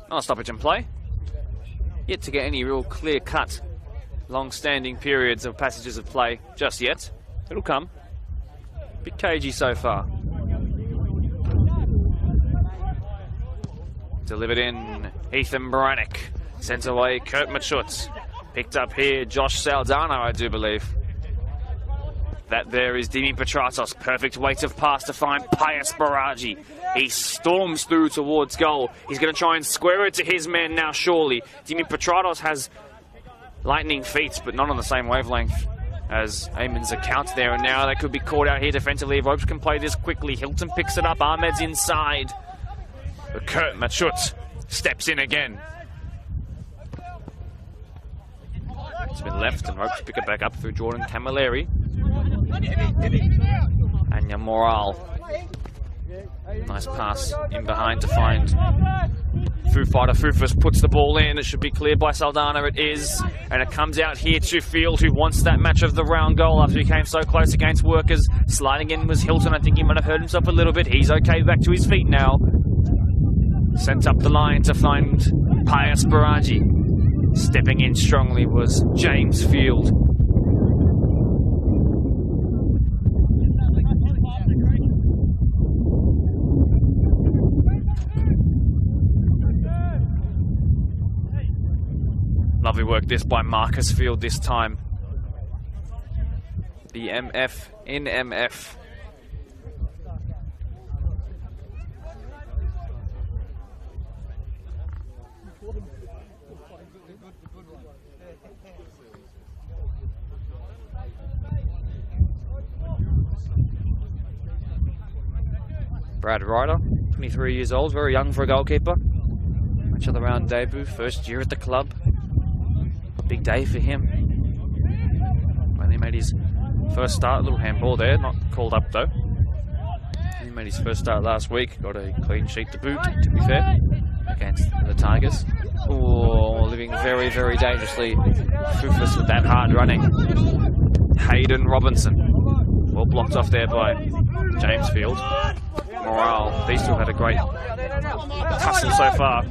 Not a stoppage in play. Yet to get any real clear-cut, long-standing periods of passages of play just yet. It'll come. Bit cagey so far. Delivered in, Ethan Brannock. Sent away, Kurt Machut. Picked up here, Josh Saldana, I do believe. That there is Dimi Petratos. Perfect weight of pass to find Pius Baragi. He storms through towards goal. He's going to try and square it to his man now, surely. Dimi Petratos has lightning feet, but not on the same wavelength as Eamon's account there, and now they could be caught out here defensively. Ropes can play this quickly. Hilton picks it up. Ahmed's inside. But Kurt Machut steps in again. It's been left, and Ropes pick it back up through Jordan Camilleri. Anya Moral. Nice pass in behind to find Foo Fighter. Fufus puts the ball in. It should be cleared by Saldana. It is. And it comes out here to Field, who wants that match of the round goal after he came so close against Workers. Sliding in was Hilton. I think he might have hurt himself a little bit. He's okay, back to his feet now. Sent up the line to find Pius Baraji. Stepping in strongly was James Field. Lovely work this by Marcus Field this time. The MF in MF. Brad Ryder, 23 years old, very young for a goalkeeper. Match of the round debut, first year at the club. Big day for him. Only made his first start, a little handball there, not called up though. He made his first start last week, got a clean sheet to boot, to be fair, against the Tigers. Oh, living very, very dangerously. Fufus with that hard running. Hayden Robinson. Well blocked off there by James Field. Morale, these two have had a great tussle so far.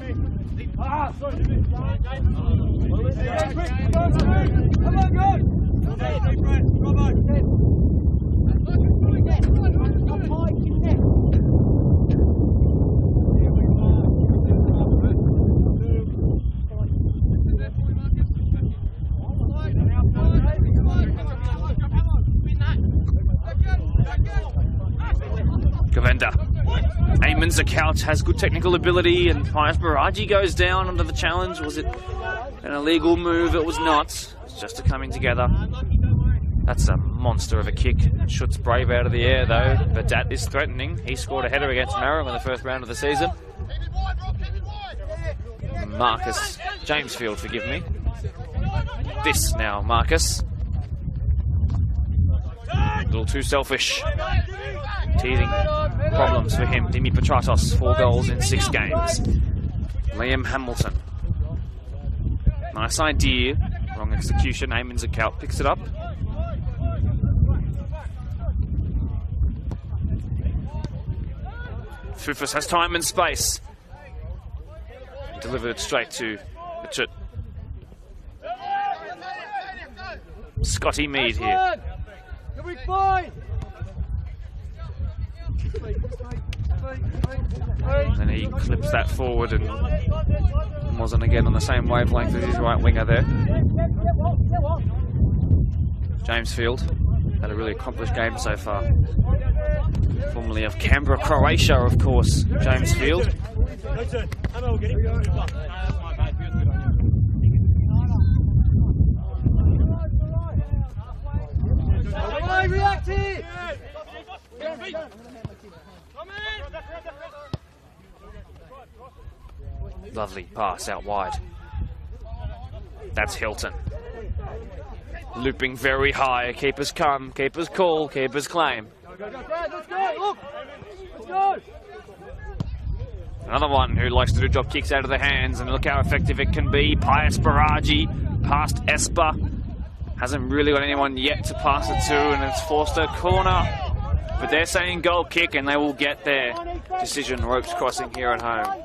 Govenda. Eamon's account has good technical ability, and Pius Baraji goes down under the challenge. Was it an illegal move? It was not. It's just a coming together. That's a monster of a kick. Shoots Brave out of the air though, but that is threatening. He scored a header against Marrow in the first round of the season. Marcus, James Field, forgive me. This now, Marcus. A little too selfish. Teething problems for him. Dimi Petratos, 4 goals in 6 games. Liam Hamilton. Nice idea. Wrong execution. Eamon's account picks it up. Fufus has time and space. Delivered it straight to Richard. Scotty Mead here. And then he clips that forward and wasn't again on the same wavelength as his right winger there. James Field had a really accomplished game so far. Formerly of Canberra, Croatia, of course, James Field. Lovely pass out wide. That's Hilton. Looping very high. Keepers come, keepers call, keepers claim. Another one who likes to do drop kicks out of the hands, and look how effective it can be. Pius Baraji past Esper. Hasn't really got anyone yet to pass it to, and it's forced a corner. But they're saying goal kick, and they will get their decision. Ropes crossing here at home.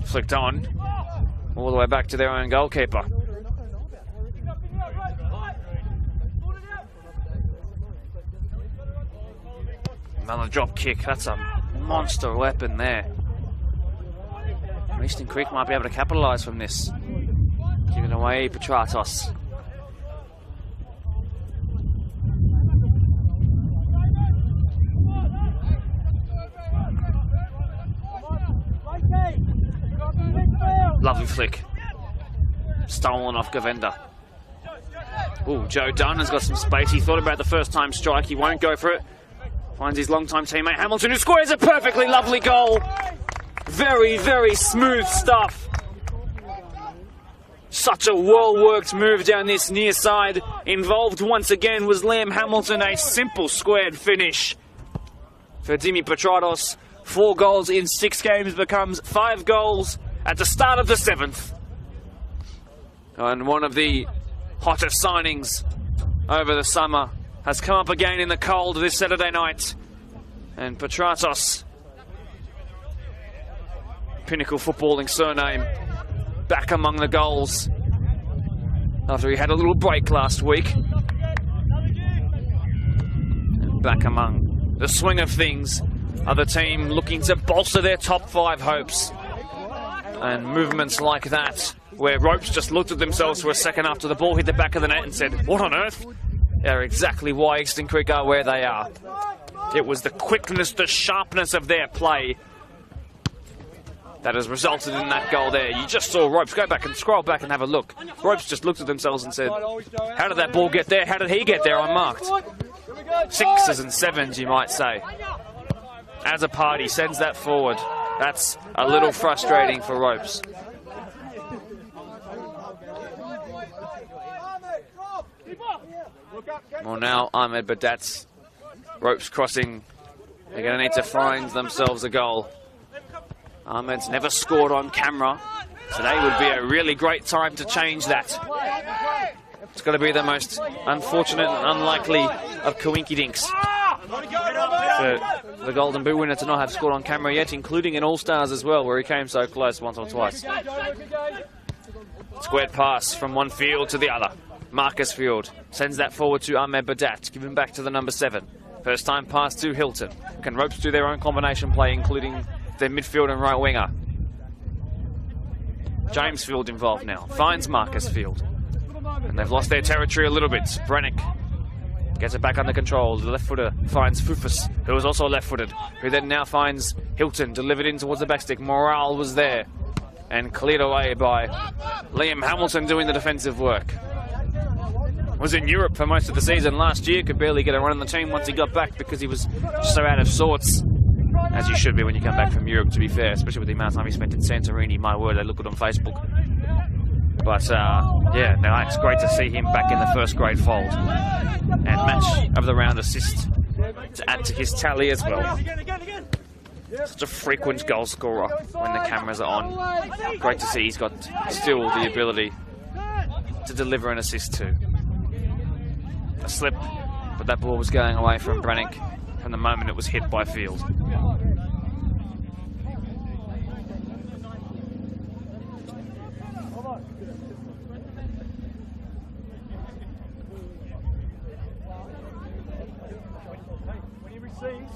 Flicked on, all the way back to their own goalkeeper. Another drop kick, that's a monster weapon there. Eastern Creek might be able to capitalise from this. Giving away Petratos. Lovely flick. Stolen off Govender. Ooh, Joe Dunn has got some space. He thought about the first time strike. He won't go for it. Finds his long-time teammate Hamilton, who squares a perfectly lovely goal. Very, very smooth stuff. Such a well-worked move down this near side. Involved once again was Liam Hamilton. A simple squared finish for Dimi Petratos. 4 goals in 6 games becomes 5 goals at the start of the 7th. And one of the hottest signings over the summer has come up again in the cold this Saturday night. And Petratos, pinnacle footballing surname, back among the goals after he had a little break last week. And back among the swing of things are the team looking to bolster their top 5 hopes. And movements like that, where Ropes just looked at themselves for a second after the ball hit the back of the net and said, "What on earth?" They're exactly why Eastern Creek are where they are. It was the quickness, the sharpness of their play that has resulted in that goal there. You just saw Ropes go back and scroll back and have a look. Ropes just looked at themselves and said, "How did that ball get there? How did he get there unmarked?" 6s and 7s, you might say. As a party, sends that forward. That's a little frustrating for Ropes. Well, now Ahmed Badat's Ropes crossing. They're going to need to find themselves a goal. Ahmed's never scored on camera. Today would be a really great time to change that. It's got to be the most unfortunate and unlikely of coinkydinks for the Golden Boot winner to not have scored on camera yet, including in All-Stars as well, where he came so close once or twice. Squared pass from one field to the other. Marcus Field sends that forward to Ahmed Badat, giving back to the number 7. First time pass to Hilton. Can Ropes do their own combination play, including their midfield and right winger? James Field involved now. Finds Marcus Field. And they've lost their territory a little bit. Brennick gets it back under control. The left footer finds Fufus, who was also left-footed, who then now finds Hilton, delivered in towards the backstick. Morale was there and cleared away by Liam Hamilton doing the defensive work. Was in Europe for most of the season last year, could barely get a run on the team once he got back because he was so out of sorts, as you should be when you come back from Europe, to be fair, especially with the amount of time he spent in Santorini. My word, they look good on Facebook. But yeah, no, it's great to see him back in the first grade fold. And match of the round assist to add to his tally as well. Such a frequent goal scorer when the cameras are on. Great to see he's got still the ability to deliver an assist too. A slip, but that ball was going away from Brennick from the moment it was hit by Field. When he receives,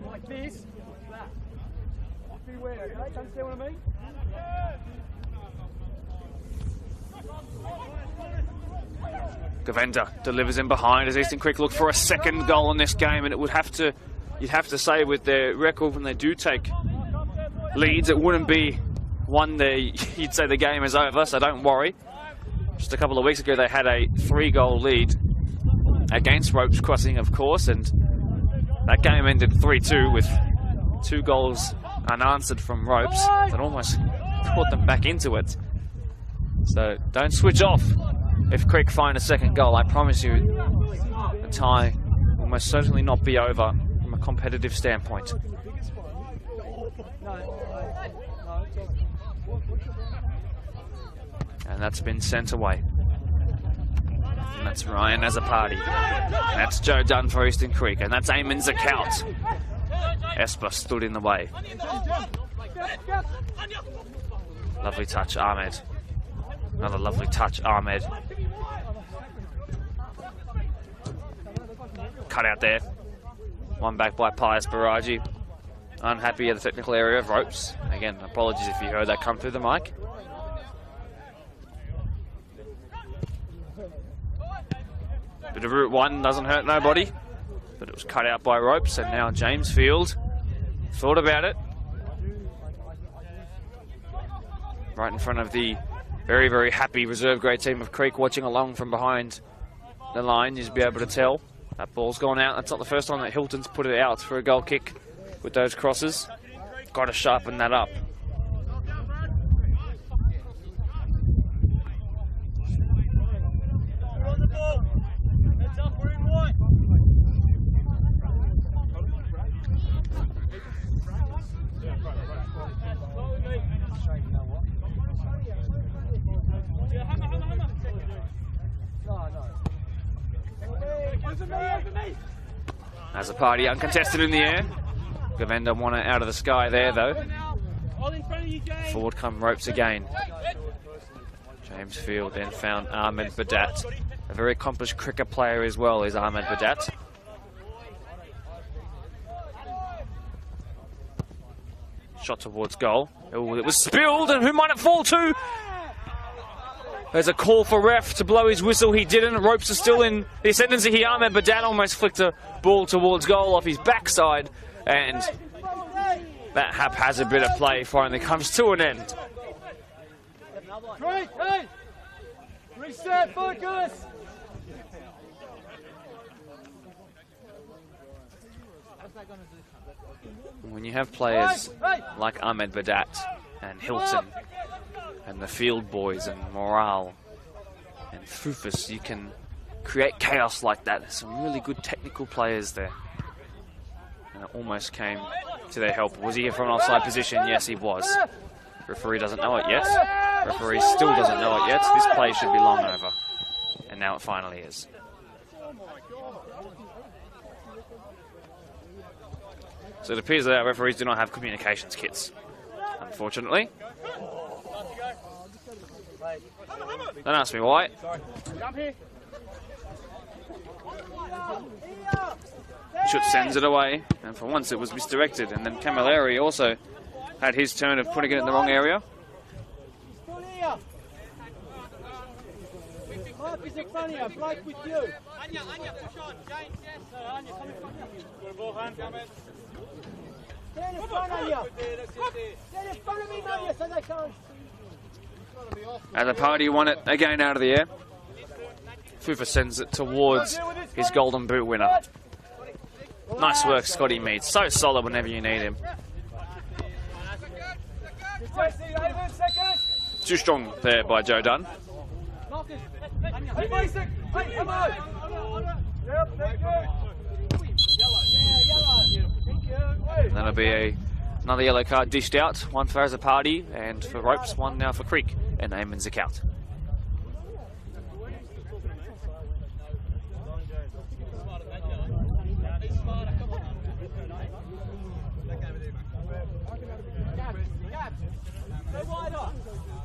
like this, that. Beware, okay? Don't see what I mean? Govender delivers in behind as Eastern Creek look for a second goal in this game, and it would have to, you'd have to say, with their record when they do take leads, it wouldn't be one that you'd say the game is over, so don't worry. Just a couple of weeks ago they had a 3-goal lead against Ropes Crossing, of course, and that game ended 3-2 with 2 goals unanswered from Ropes that almost brought them back into it. So don't switch off. If Creek find a second goal, I promise you the tie will most certainly not be over from a competitive standpoint. And that's been sent away. And that's Ryan as a party. And that's Joe Dunn for Eastern Creek. And that's Eamon Zakout. Esper stood in the way. Lovely touch, Ahmed. Another lovely touch, Ahmed. Cut out there. One back by Pius Baraji. unhappy at the technical area of ropes. Again, apologies if you heard that come through the mic. Bit of Route 1 doesn't hurt nobody, but it was cut out by ropes, and now James Field thought about it. Right in front of the very, very happy reserve grade team of Creek watching along from behind the line. You'll be able to tell that ball's gone out. That's not the first time that Hilton's put it out for a goal kick with those crosses. Got to sharpen that up. As a party uncontested in the air. Govenda won it out of the sky there though. Forward come ropes again. James Field then found Ahmed Badat. A very accomplished cricket player as well is Ahmed Badat. Shot towards goal. Oh, it was spilled, and who might it fall to? There's a call for ref to blow his whistle. He didn't. Ropes are still in the ascendancy here. Ahmed Badat almost flicked a ball towards goal off his backside, and that haphazard bit of play finally comes to an end. Reset, focus! When you have players like Ahmed Badat and Hilton and the Field Boys and Morale and Fufus, you can create chaos like that. There's some really good technical players there. And it almost came to their help. Was he here from an offside position? Yes, he was. Referee doesn't know it yet. Referee still doesn't know it yet. This play should be long over. And now it finally is. So it appears that our referees do not have communications kits, unfortunately. Don't ask me why. Shoot sends it away, and for once it was misdirected. And then Camilleri also had his turn of putting it in the wrong area. Mark is in front of you, Blake with you. Anya, push on. James, yes. Anya, come in front of you. Stand in front of you. Stand in front of me, Mania, so they can't. And the party won it again out of the air. Fufa sends it towards his golden boot winner. Nice work, Scotty Mead. So solid whenever you need him. Too strong there by Joe Dunn. And that'll be another yellow card dished out. One for as a party, and for ropes, one now for Creek and Eamon's account.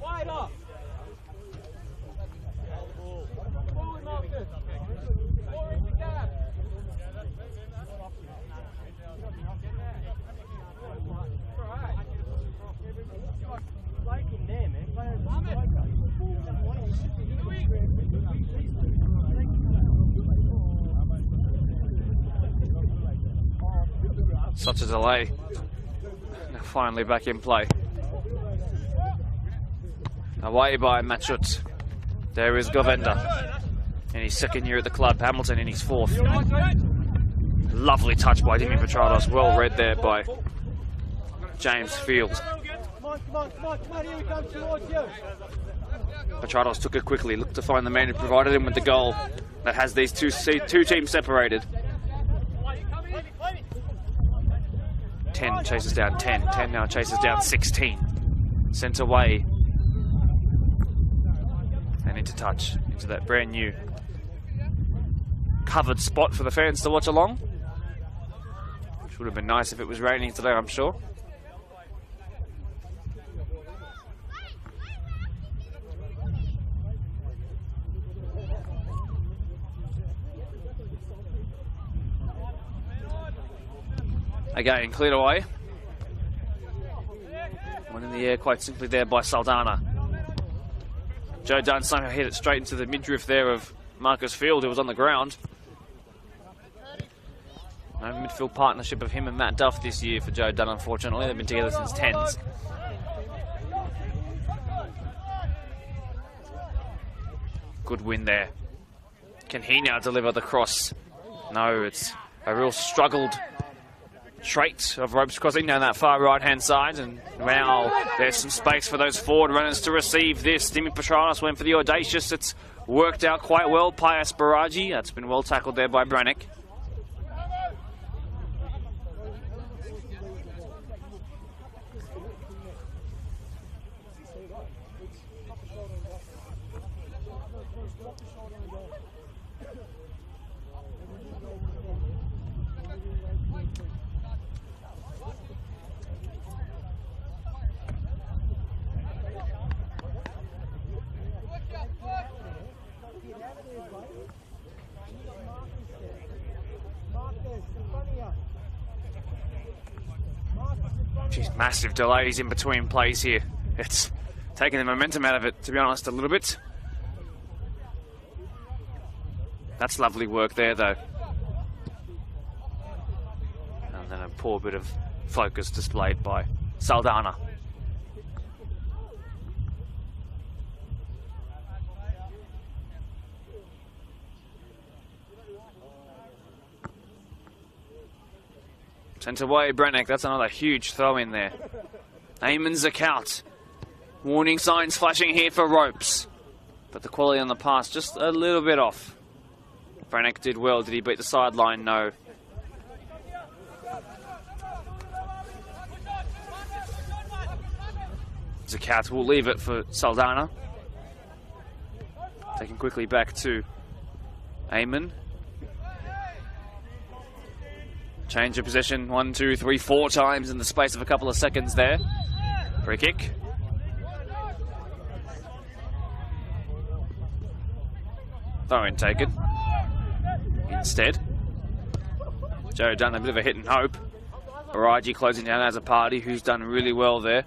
Wide up. Forward, Marcus. Forward to gap. Such a delay. Now finally back in play. Away by Machut. There is Govenda in his second year at the club. Hamilton in his fourth. Lovely touch by Dimi Petrados. Well read there by James Field. Come on, here we come towards you. Petrados took it quickly, looked to find the man who provided him with the goal that has these two teams separated. 10 chases down 10. 10 now chases down 16. Sent away. And into touch, into that brand new covered spot for the fans to watch along. Which would have been nice if it was raining today, I'm sure. Again, cleared away. the air quite simply there by Saldana. Joe Dunn somehow hit it straight into the midriff there of Marcus Field, who was on the ground. No midfield partnership of him and Matt Duff this year for Joe Dunn, unfortunately. They've been together since 10s. Good win there. Can he now deliver the cross? No, it's a real struggled trait of ropes crossing down that far right-hand side. And now there's some space for those forward runners to receive this. Dimi Petranos went for the audacious. It's worked out quite well. Pius Baragi, that's been well tackled there by Brannick. Jeez, massive delays in between plays here. It's taking the momentum out of it, to be honest, a little bit. That's lovely work there, though. And then a poor bit of focus displayed by Saldana. Sent away, Brannick. That's another huge throw in there. Eamon Zakout. Warning signs flashing here for ropes. But the quality on the pass just a little bit off. Brannick did well. Did he beat the sideline? No. Zakout will leave it for Saldana. Taken quickly back to Eamon. Change of possession 1, 2, 3, 4 times in the space of a couple of seconds there. Free kick. Throw in taken. Instead, Joe Dunn a bit of a hit and hope. Baragi closing down as a party, who's done really well there.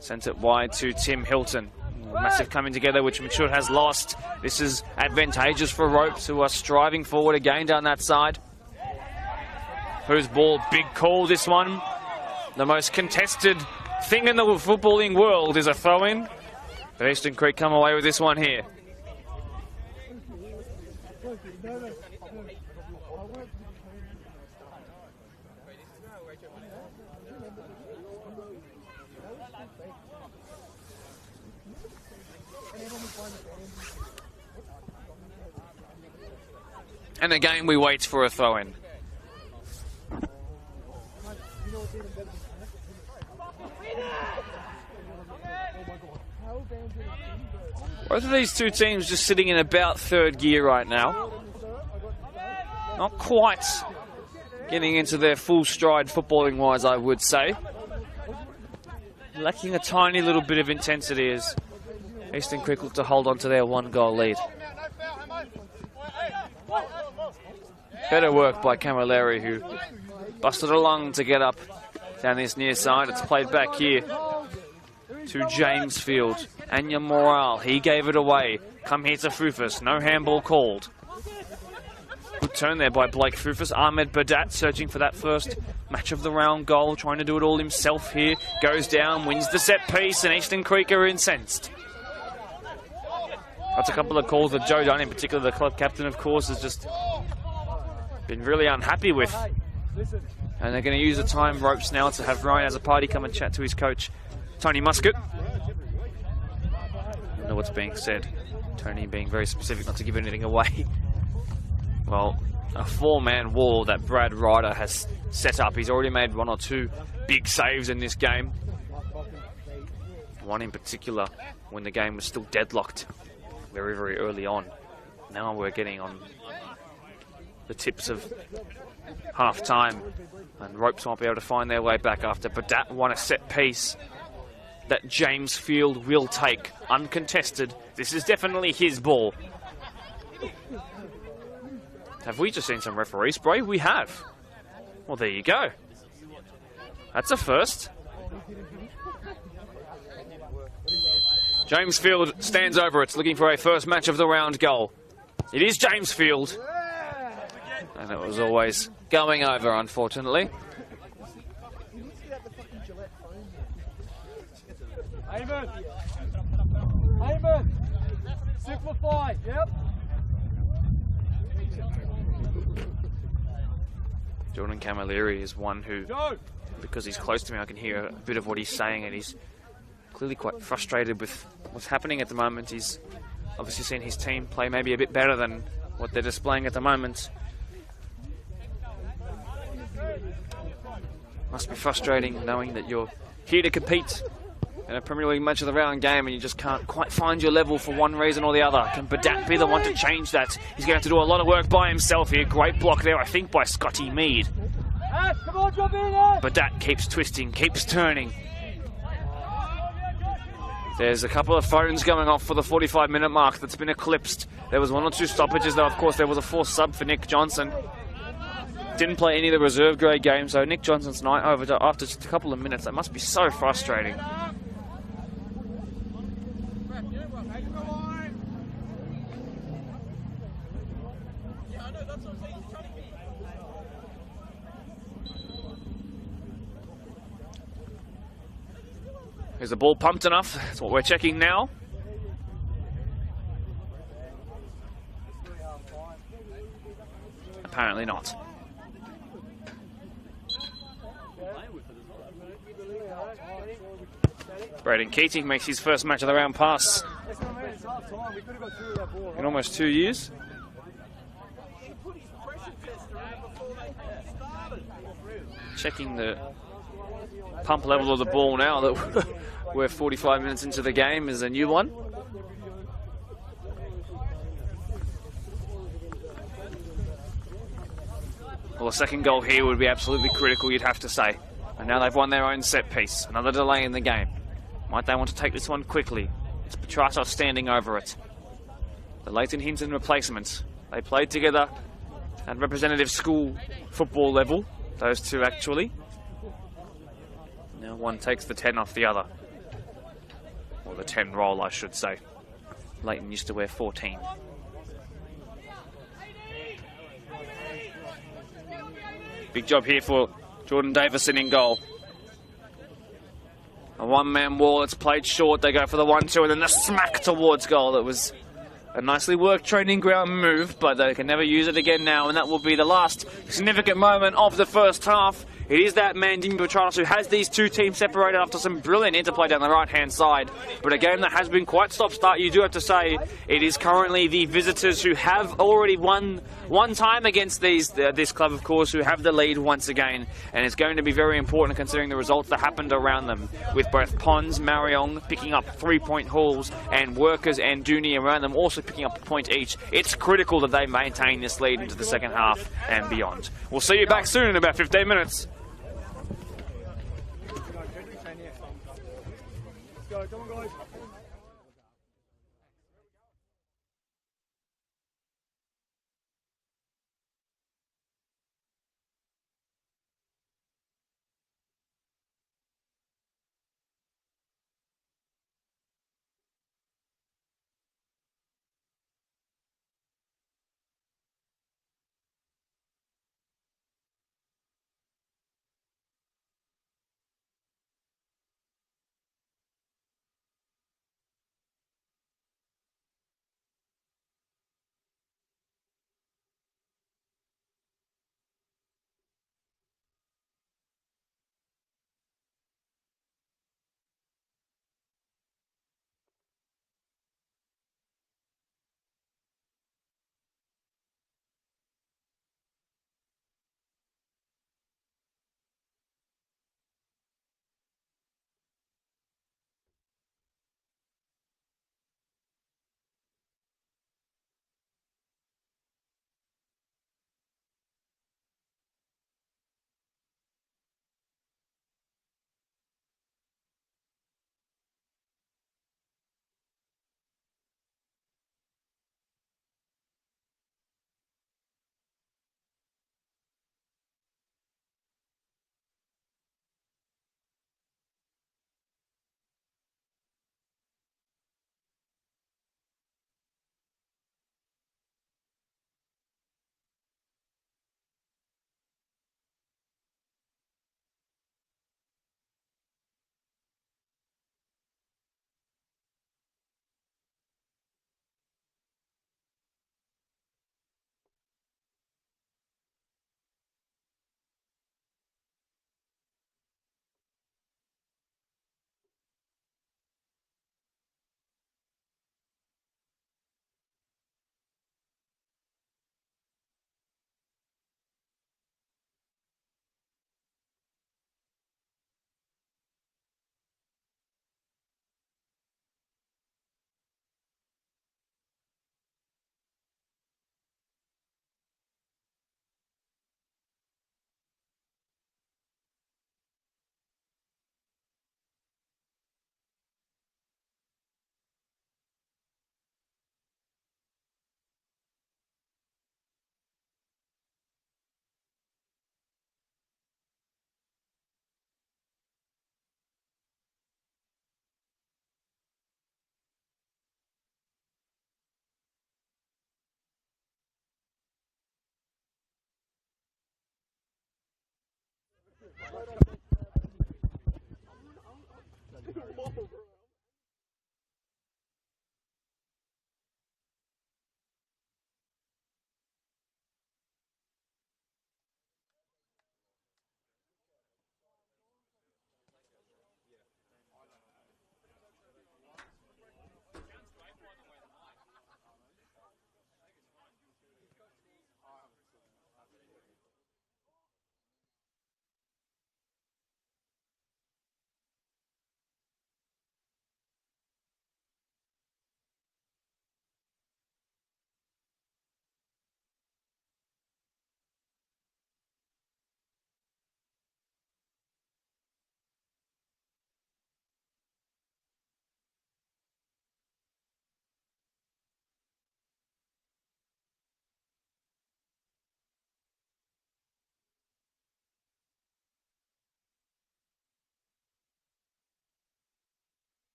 Sent it wide to Tim Hilton. Massive coming together, which Mitchell has lost. This is advantageous for Ropes, who are striving forward again down that side. Whose ball? Big call, this one. The most contested thing in the footballing world is a throw-in. But Eastern Creek come away with this one here. And again, we wait for a throw-in. Both of these two teams just sitting in about third gear right now. Not quite getting into their full stride footballing-wise, I would say. Lacking a tiny little bit of intensity as Eastern Creek look to hold on to their 1-goal lead. Better work by Camilleri, who busted along to get up down this near side. It's played back here to James Field. Anya Morale, he gave it away. Come here to Fufus, no handball called. Good turn there by Blake Fufus. Ahmed Badat searching for that first match of the round goal, trying to do it all himself here. Goes down, wins the set piece, and Eastern Creek are incensed. That's a couple of calls that Joe Dunn, in particular the club captain, of course, has just been really unhappy with. And they're going to use the time ropes now to have Ryan as a party come and chat to his coach, Tony Muscat. I know what's being said. Tony being very specific not to give anything away. Well, a 4-man wall that Brad Ryder has set up. He's already made 1 or 2 big saves in this game. One in particular when the game was still deadlocked very, very early on. Now we're getting on the tips of half-time, and Ropes won't be able to find their way back after Badat won a set piece that James Field will take uncontested. This is definitely his ball. Have we just seen some referee spray? We have. Well, there you go. That's a first. James Field stands over it, looking for a first match of the round goal. It is James Field. And it was always going over, unfortunately. Amen. Simplify. Yep. Jordan Camilleri is one who, because he's close to me, I can hear a bit of what he's saying, and he's clearly quite frustrated with what's happening at the moment. He's obviously seen his team play maybe a bit better than what they're displaying at the moment. Must be frustrating knowing that you're here to compete in a Premier League match of the round game and you just can't quite find your level for one reason or the other. Can Badat be the one to change that? He's going to have to do a lot of work by himself here. Great block there, I think, by Scotty Mead. Badat keeps twisting, keeps turning. There's a couple of phones going off for the 45-minute mark that's been eclipsed. There was 1 or 2 stoppages, though. Of course, there was a forced sub for Nick Johnson. Didn't play any of the reserve grade games, so Nick Johnson's night over after just a couple of minutes. That must be so frustrating. Is the ball pumped enough? That's what we're checking now. Apparently not. Braden Keating makes his first match of the round pass in almost 2 years. Checking the pump level of the ball now that we're 45 minutes into the game is a new one. Well, a second goal here would be absolutely critical, you'd have to say. And now they've won their own set piece. Another delay in the game. Might they want to take this one quickly? It's Petratos standing over it. The Leighton Hinton replacement. They played together at representative school football level. Those two actually. Now one takes the 10 off the other. Or the 10 roll, I should say. Leighton used to wear 14. Big job here for Jordan Davison in goal. A one-man wall, it's played short. They go for the 1-2 and then the smack towards goal. It was a nicely worked training ground move, but they can never use it again now, and that will be the last significant moment of the first half. It is that man, Dimi Petratos, who has these two teams separated after some brilliant interplay down the right-hand side. But a game that has been quite stop-start, you do have to say. It is currently the visitors who have already won one time against this club, of course, who have the lead once again. And it's going to be very important considering the results that happened around them, with both Pons, Mariong picking up 3-point hauls, and Workers and Dooney around them also picking up a point each. It's critical that they maintain this lead into the second half and beyond. We'll see you back soon in about 15 minutes. Come on, guys.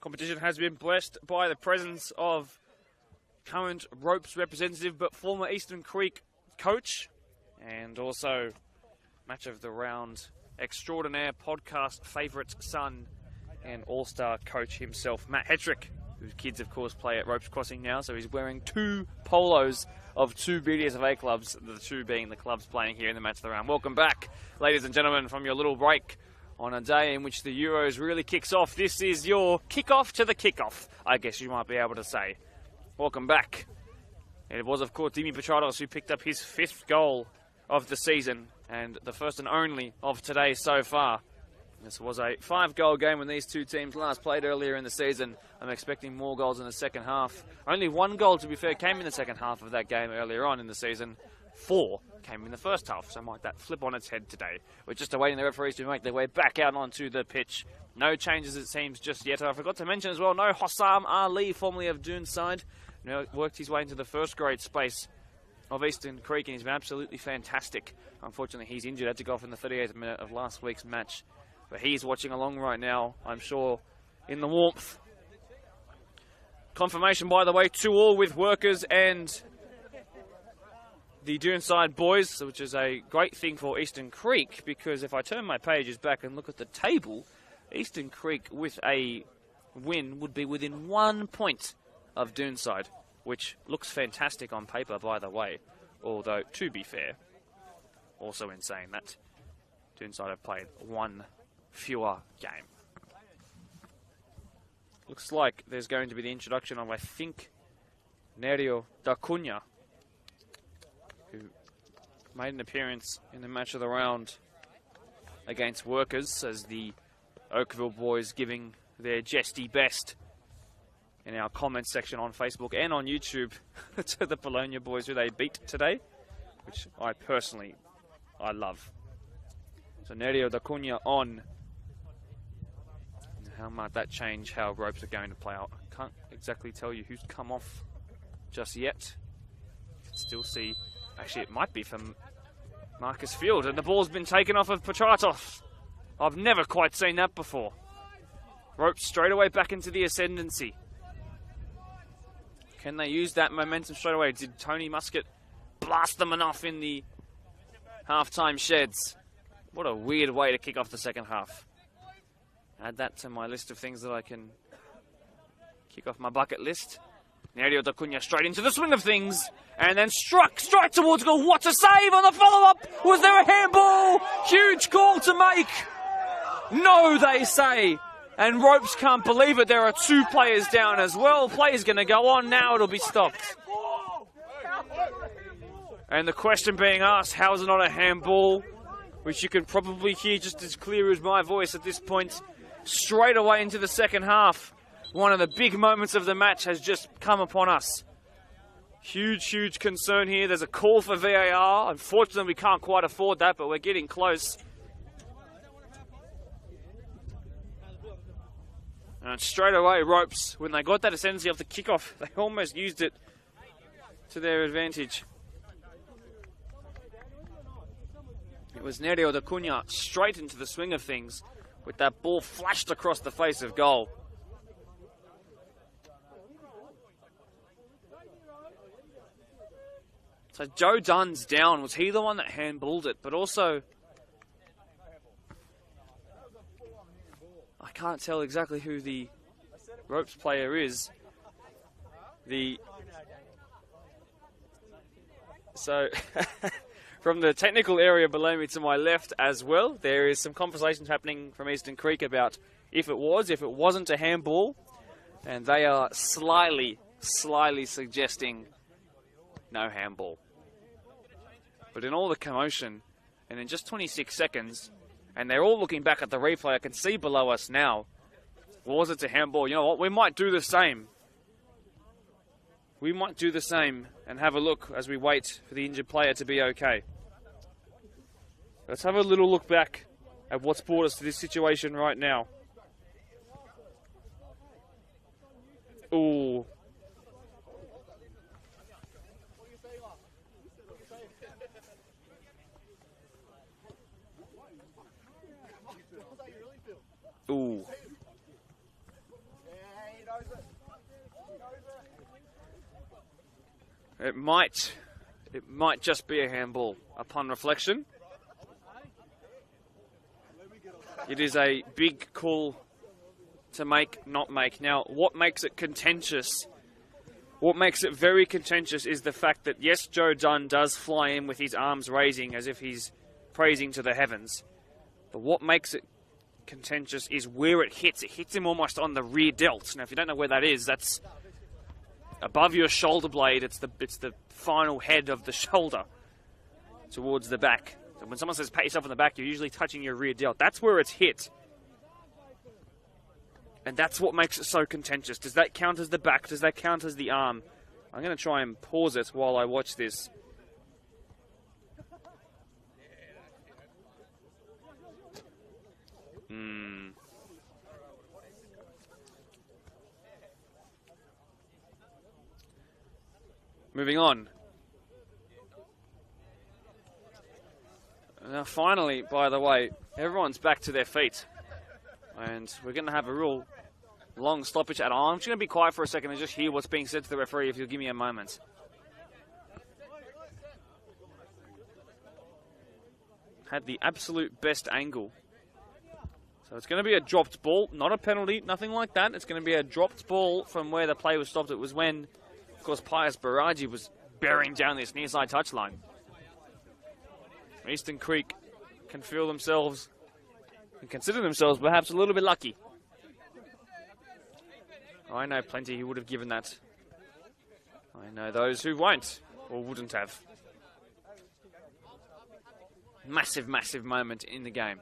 Competition has been blessed by the presence of current ropes representative but former Eastern Creek coach and also match of the round extraordinaire podcast favourite son and all-star coach himself, Matt Hetrick, whose kids of course play at Ropes Crossing now, so he's wearing 2 polos of 2 BDSFA clubs, the 2 being the clubs playing here in the match of the round. Welcome back, ladies and gentlemen, from your little break on a day in which the Euros really kicks off. This is your kickoff to the kickoff, I guess you might be able to say. Welcome back. And it was, of course, Dimi Petratos who picked up his 5th goal of the season and the first and only of today so far. This was a 5-goal game when these 2 teams last played earlier in the season. I'm expecting more goals in the second half. Only 1 goal, to be fair, came in the second half of that game earlier on in the season. 4 came in the first half, so might that flip on its head today. We're just awaiting the referees to make their way back out onto the pitch. No changes, it seems, just yet. I forgot to mention as well, no Hossam Ali, formerly of Doonside. Worked his way into the first grade space of Eastern Creek, and he's been absolutely fantastic. Unfortunately, he's injured, had to go off in the 38th minute of last week's match. But he's watching along right now, I'm sure, in the warmth. Confirmation, by the way, 2-2 with Workers and the Doonside boys, which is a great thing for Eastern Creek, because if I turn my pages back and look at the table, Eastern Creek with a win would be within 1 point of Doonside, which looks fantastic on paper, by the way. Although, to be fair, also in saying that, Doonside have played 1 fewer game. Looks like there's going to be the introduction of, I think, Nerio da Cunha, who made an appearance in the match of the round against Workers, as the Oakville boys giving their jesty best in our comments section on Facebook and on YouTube to the Bologna boys who they beat today, which I personally, I love. So Nerio da Cunha on. How might that change how ropes are going to play out? I can't exactly tell you who's come off just yet. Still see, actually it might be from Marcus Field, and the ball's been taken off of Petratos. I've never quite seen that before. Ropes straight away back into the ascendancy. Can they use that momentum straight away? Did Tony Muscat blast them enough in the halftime sheds? What a weird way to kick off the second half. Add that to my list of things that I can kick off my bucket list. Nerio da Cunha straight into the swing of things, and then strike towards goal. What a save on the follow-up! Was there a handball? Huge call to make. No, they say. And Ropes can't believe it. There are 2 players down as well. Play's going to go on. Now it'll be stopped. And the question being asked, how is it not a handball? Which you can probably hear just as clear as my voice at this point. Straight away into the second half. One of the big moments of the match has just come upon us. Huge concern here. There's a call for VAR. Unfortunately, we can't quite afford that, but we're getting close. And straight away, Ropes, when they got that ascendancy off the kickoff, they almost used it to their advantage. It was Nerio da Cunha straight into the swing of things, with that ball flashed across the face of goal. So Joe Dunn's down. Was he the one that handballed it? But also, I can't tell exactly who the Ropes player is. From the technical area below me to my left as well, there is some conversations happening from Eastern Creek about if it wasn't a handball, and they are slyly suggesting no handball. But in all the commotion, and in just 26 seconds, and they're all looking back at the replay, I can see below us now, was it a handball? You know what, we might do the same. We might do the same and have a look as we wait for the injured player to be okay. Let's have a little look back at what's brought us to this situation right now. Ooh. Ooh. It might just be a handball upon reflection. It is a big call to make, not make. Now, what makes it contentious, what makes it very contentious is the fact that, yes, Joe Dunn does fly in with his arms raising as if he's praising to the heavens. But what makes it contentious is where it hits. It hits him almost on the rear delt. Now, if you don't know where that is, that's above your shoulder blade. It's the final head of the shoulder towards the back. So when someone says pat yourself on the back, you're usually touching your rear delt. That's where it's hit. And that's what makes it so contentious. Does that count as the back? Does that count as the arm? I'm going to try and pause it while I watch this. Moving on. Now finally, by the way, everyone's back to their feet. And we're going to have a real long stoppage at all. I'm just going to be quiet for a second and just hear what's being said to the referee if you'll give me a moment. Had the absolute best angle. So it's going to be a dropped ball, not a penalty, nothing like that. It's going to be a dropped ball from where the play was stopped. It was when, of course, Pius Baraji was bearing down this near side touchline. Eastern Creek can feel themselves and consider themselves perhaps a little bit lucky. I know plenty who would have given that. I know those who won't or wouldn't have. Massive, massive moment in the game.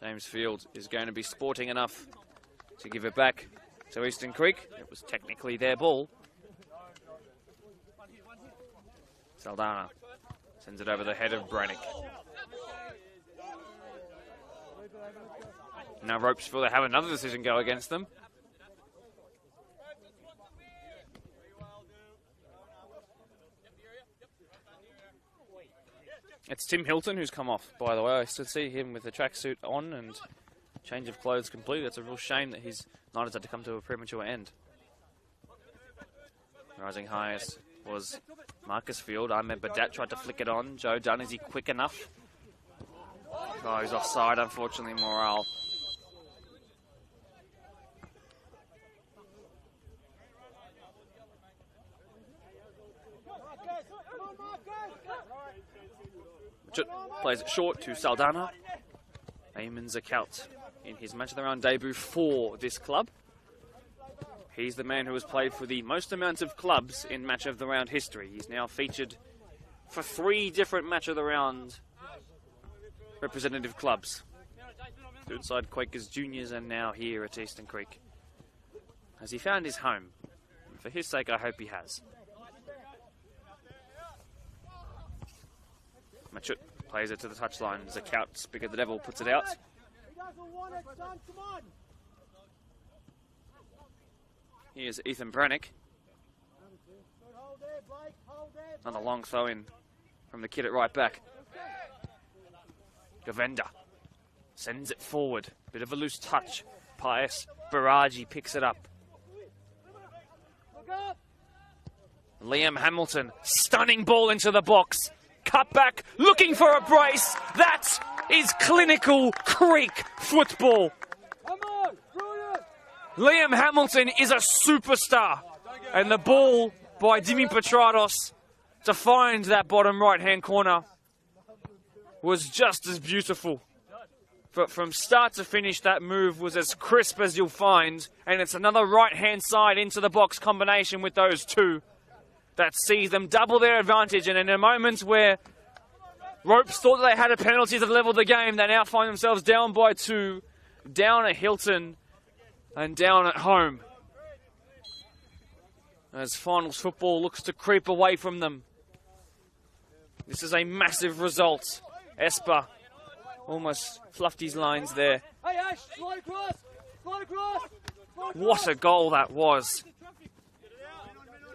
James Field is going to be sporting enough to give it back to Eastern Creek. It was technically their ball. Saldana sends it over the head of Brannick. Now Ropes feel they have another decision go against them. It's Tim Hilton who's come off, by the way. I still see him with the tracksuit on and change of clothes complete. It's a real shame that his night has had to come to a premature end. Rising highest was Marcus Field. Ahmed Badat tried to flick it on. Joe Dunn, is he quick enough? Oh, he's offside, unfortunately, Morale. Plays it short to Saldana. Eamon Zakout in his match of the round debut for this club. He's the man who has played for the most amount of clubs in match of the round history. He's now featured for 3 different match of the round representative clubs. Outside Quakers Juniors and now here at Eastern Creek. Has he found his home? For his sake, I hope he has. Machut plays it to the touchline. Zakout, Spigot the Devil, puts it out. Here's Ethan Brannick. Another long throw in from the kid at right back. Govenda sends it forward. Bit of a loose touch. Pius Baraji picks it up. Liam Hamilton, stunning ball into the box. Cut back, looking for a brace. That is clinical Creek football. Liam Hamilton is a superstar. And the ball by Dimi Petrados to find that bottom right-hand corner was just as beautiful. But from start to finish, that move was as crisp as you'll find. And it's another right-hand side into the box combination with those two that sees them double their advantage. And in a moment where Ropes thought they had a penalty to level the game, they now find themselves down by 2, down at Hilton and down at home. As finals football looks to creep away from them. This is a massive result. Esper almost fluffed his lines there. Hey Ash, slide across! Slide across! What a goal that was.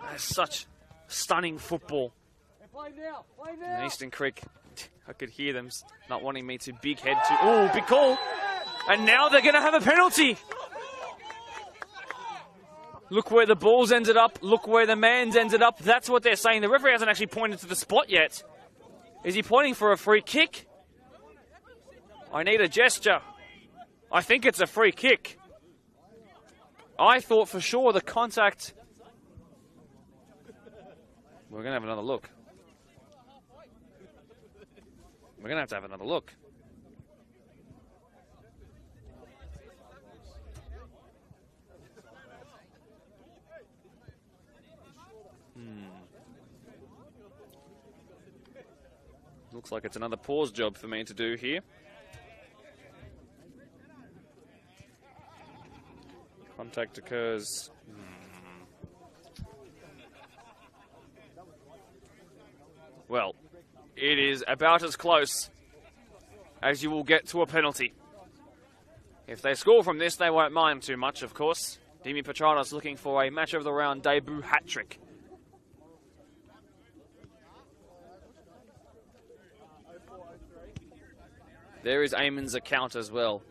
That's such stunning football. Play now, play now. And Eastern Creek, I could hear them not wanting me to big head to... Oh, big call. And now they're going to have a penalty. Look where the ball's ended up. Look where the man's ended up. That's what they're saying. The referee hasn't actually pointed to the spot yet. Is he pointing for a free kick? I need a gesture. I think it's a free kick. I thought for sure the contact... We're going to have another look. We're going to have another look. Looks like it's another pause job for me to do here. Contact occurs. Well, it is about as close as you will get to a penalty. If they score from this, they won't mind too much, of course. Dimi Petranos looking for a match of the round debut hat-trick. There is Eamon's account as well.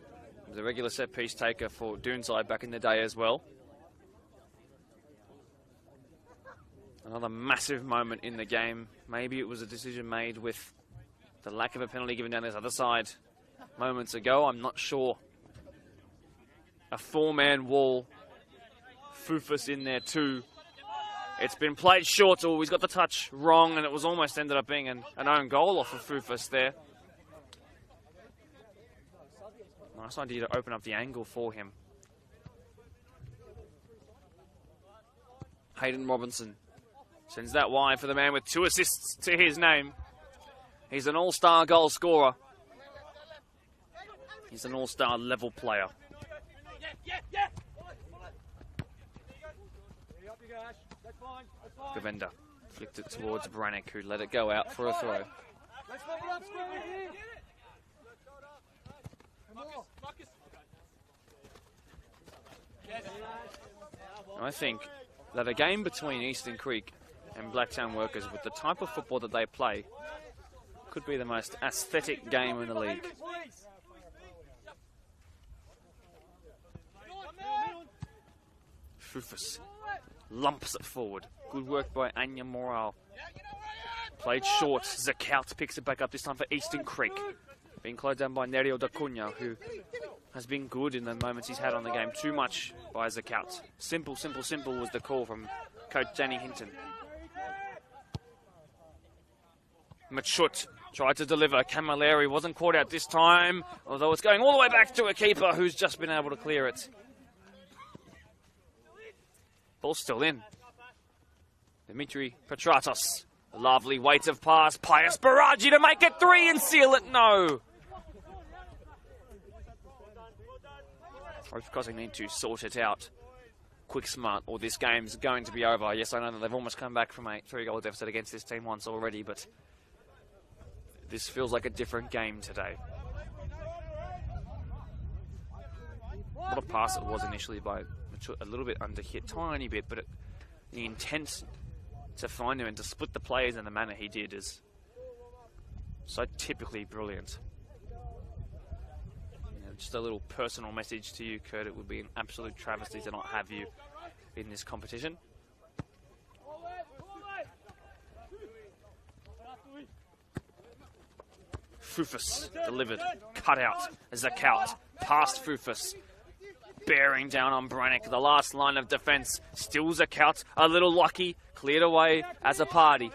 He was a regular set-piece taker for Doonside back in the day as well. Another massive moment in the game. Maybe it was a decision made with the lack of a penalty given down this other side moments ago. I'm not sure. A four-man wall. Fufus in there too. It's been played short. Oh, he's got the touch wrong, and it was almost ended up being an own goal off of Fufus there. Nice idea to open up the angle for him. Hayden Robinson sends that wide for the man with 2 assists to his name. He's an all-star goal scorer. He's an all-star level player. Govender flicked it towards Brannick, who let it go out for a throw. I think that a game between Eastern Creek and Blacktown Workers, with the type of football that they play, could be the most aesthetic game in the league. Fufus lumps it forward. Good work by Anya Morale. Played short. Zakout picks it back up, this time for Eastern Creek. Being closed down by Nerio da Cunha, who has been good in the moments he's had on the game. Too much by Zakout. Simple, simple, simple was the call from coach Danny Hinton. Machut tried to deliver. Camilleri wasn't caught out this time, although it's going all the way back to a keeper who's just been able to clear it. Ball's still in. Dimitri Petratos. A lovely weight of pass. Pius Baragi to make it 3 and seal it. No. Of course, they need to sort it out quick, smart, or this game's going to be over. Yes, I know that they've almost come back from a 3-goal deficit against this team once already, but this feels like a different game today. What a pass it was initially by a little bit under hit, tiny bit, but the intent to find him and to split the players in the manner he did is so typically brilliant. Just a little personal message to you, Kurt. It would be an absolute travesty to not have you in this competition. Fufus delivered, cut out, Zakout, past Fufus, bearing down on Brannick, the last line of defence. Still Zakout, a little lucky, cleared away as a party.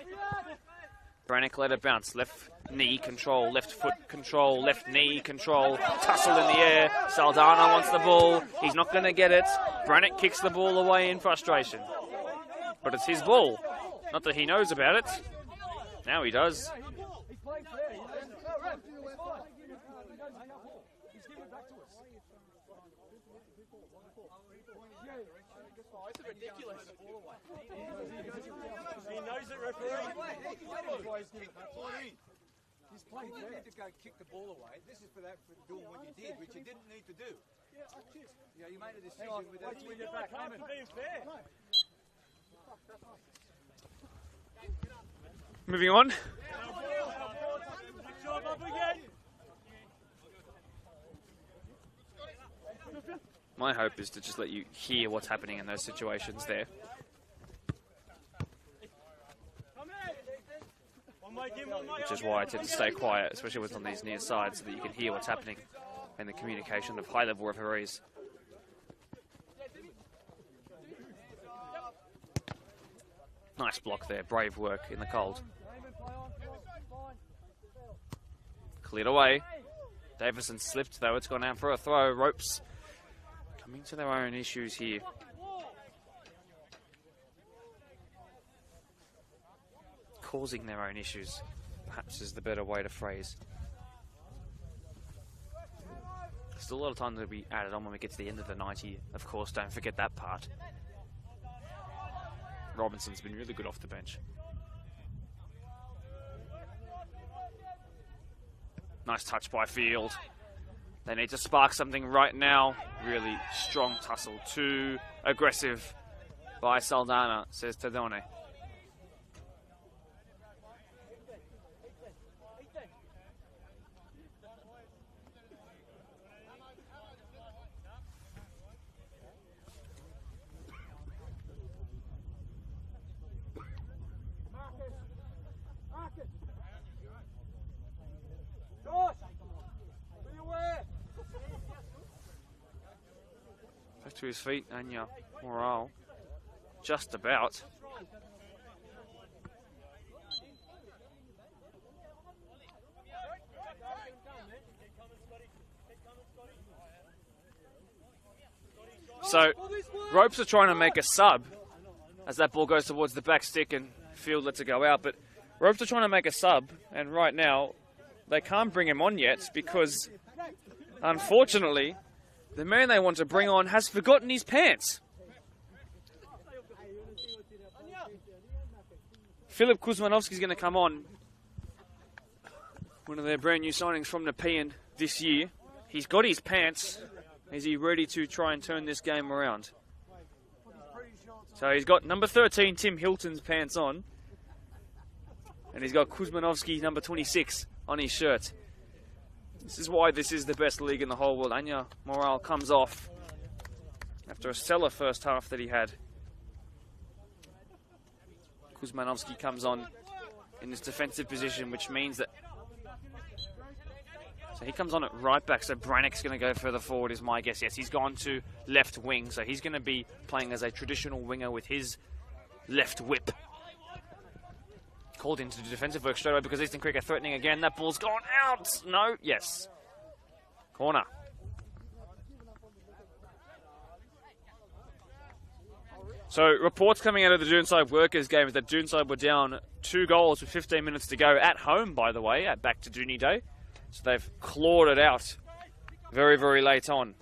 Brannick let it bounce, left knee control, left foot control, left knee control, tussle in the air. Saldana wants the ball, he's not going to get it. Brannick kicks the ball away in frustration. But it's his ball, not that he knows about it. Now he does. It's ridiculous. He knows it, referee. He's playing fair. You need to go kick the ball away. This is for doing what you did, which you didn't need to do. Yeah, you made a decision with that. You get back. Can't for being fair. Moving on. My hope is to just let you hear what's happening in those situations there. Which is why I tend to stay quiet, especially when it's on these near sides, so that you can hear what's happening and the communication of high-level referees. Nice block there, brave work in the cold. Cleared away. Davison slipped though, it's gone out for a throw. Ropes coming to their own issues here. Causing their own issues, perhaps is the better way to phrase. Still a lot of time to be added on when we get to the end of the 90. Of course, don't forget that part. Robinson's been really good off the bench. Nice touch by Field. They need to spark something right now. Really strong tussle. Too aggressive by Saldana, says Tadone. Back to his feet, Anya Morale. Just about. So, Ropes are trying to make a sub as that ball goes towards the back stick and Field lets it go out. But Ropes are trying to make a sub, and right now they can't bring him on yet because, unfortunately, the man they want to bring on has forgotten his pants. Filip Kuzmanovski's going to come on. One of their brand new signings from Nepean this year. He's got his pants. Is he ready to try and turn this game around? So he's got number 13, Tim Hilton's pants on. And he's got Kuzmanovski, number 26, on his shirt. This is why this is the best league in the whole world. Anya Morale comes off after a stellar first half that he had. Kuzmanovski comes on in this defensive position, which means that... So he comes on at right back, so Brannick's going to go further forward is my guess. Yes, he's gone to left wing, so he's going to be playing as a traditional winger with his left whip. Called into the defensive work straight away because Eastern Creek are threatening again. That ball's gone out. No, yes. Corner. So reports coming out of the Doonside Workers game is that Doonside were down 2 goals with 15 minutes to go at home, by the way, at back to Dooney Day. So they've clawed it out very, very late on.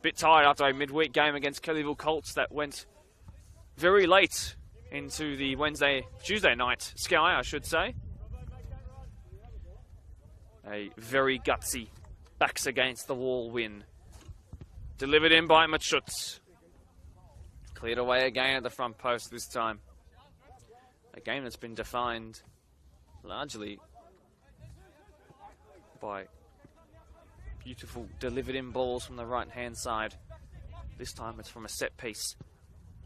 Bit tired after a midweek game against Kellyville Colts that went very late into the Tuesday night sky, I should say. A very gutsy, backs against the wall win. Delivered in by Machutz. Cleared away again at the front post this time. A game that's been defined largely by beautiful delivered in balls from the right hand side. This time it's from a set piece.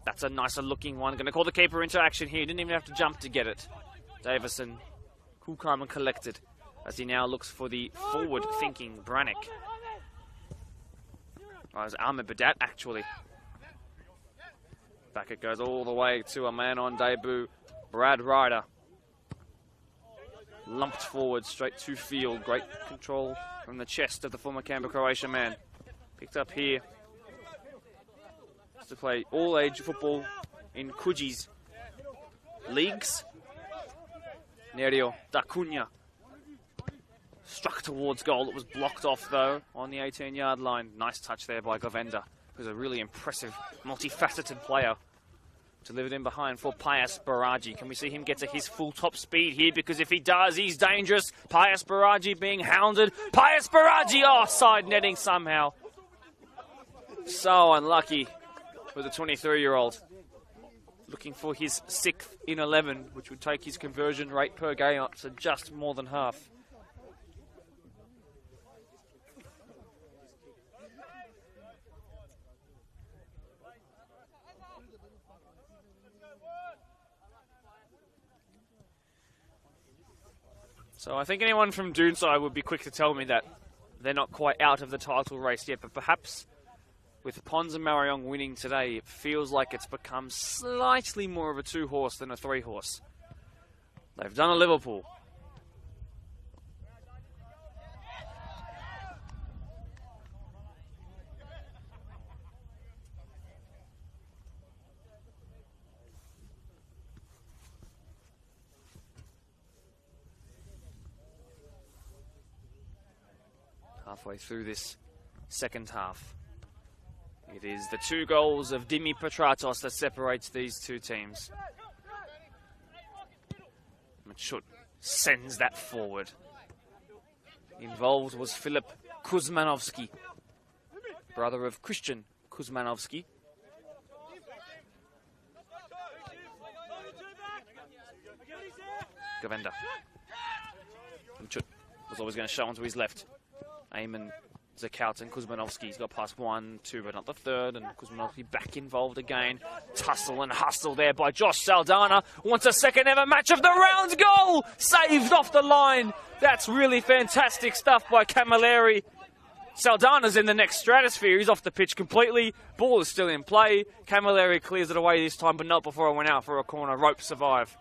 That's a nicer looking one. Going to call the keeper into action here. Didn't even have to jump to get it. Davison, cool, calm and collected as he now looks for the forward thinking Brannick. Oh, it was Ahmed Badat actually. Back it goes all the way to a man on debut, Brad Ryder. Lumped forward straight to Field. Great control from the chest of the former Canberra Croatia man. Picked up here. To play all-age football in Coogie's leagues. Nerio da Cunha struck towards goal. It was blocked off, though, on the 18-yard line. Nice touch there by Govenda, who's a really impressive, multifaceted player. Delivered in behind for Pius Baraji. Can we see him get to his full top speed here? Because if he does, he's dangerous. Pius Baraji being hounded. Pius Baraji, oh, side netting somehow. So unlucky for the 23-year-old. Looking for his 6th in 11, which would take his conversion rate per game up to just more than half. So I think anyone from Doonside would be quick to tell me that they're not quite out of the title race yet, but perhaps with Pons and Marion winning today, it feels like it's become slightly more of a 2-horse than a 3-horse. They've done a Liverpool. Halfway through this second half. It is the 2 goals of Dimi Petratos that separates these two teams. Machut sends that forward. Involved was Filip Kuzmanovski, brother of Christian Kuzmanovski. Govenda. Machut was always going to show onto his left. Eamon Zakaut and Kuzmanovski's got past 1, 2, but not the third, and Kuzmanovski back involved again. Tussle and hustle there by Josh Saldana. Wants a second ever match of the round goal! Saved off the line. That's really fantastic stuff by Camilleri. Saldana's in the next stratosphere. He's off the pitch completely. Ball is still in play. Camilleri clears it away this time, but not before it went out for a corner. Rope survive.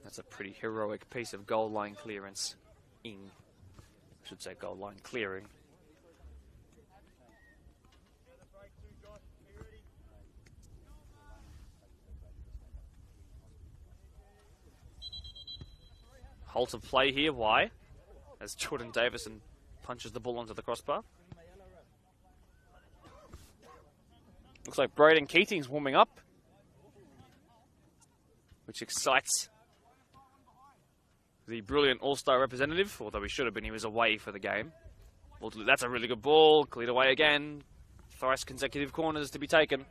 That's a pretty heroic piece of goal line clearance. I should say goal line clearing. Halt of play here. Why? As Jordan Davison punches the ball onto the crossbar. Looks like Braden Keating's warming up, which excites the brilliant All-Star representative, although he should have been. He was away for the game. Well, that's a really good ball. Cleared away again. Thrice consecutive corners to be taken.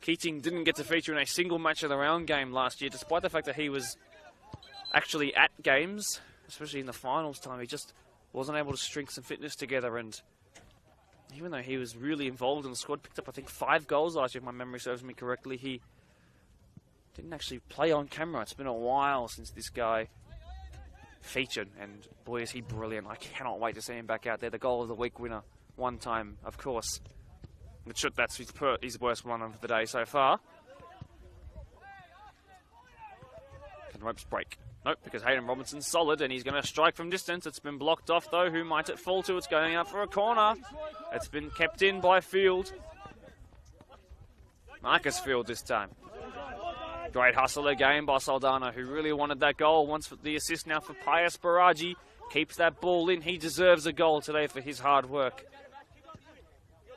Keating didn't get to feature in a single match of the round game last year, despite the fact that he was actually at games, especially in the finals time. He just wasn't able to string some fitness together, and even though he was really involved in the squad, picked up, I think, 5 goals last year, if my memory serves me correctly. He didn't actually play on camera. It's been a while since this guy featured, and boy, is he brilliant. I cannot wait to see him back out there. The goal of the week winner, one time, of course. That's his worst one of the day so far. Can ropes break? Nope, because Hayden Robinson's solid, and he's going to strike from distance. It's been blocked off, though. Who might it fall to? It's going out for a corner. It's been kept in by Field. Marcus Field this time. Great hustle again by Saldana, who really wanted that goal. Wants the assist now for Pius Baragi. Keeps that ball in. He deserves a goal today for his hard work.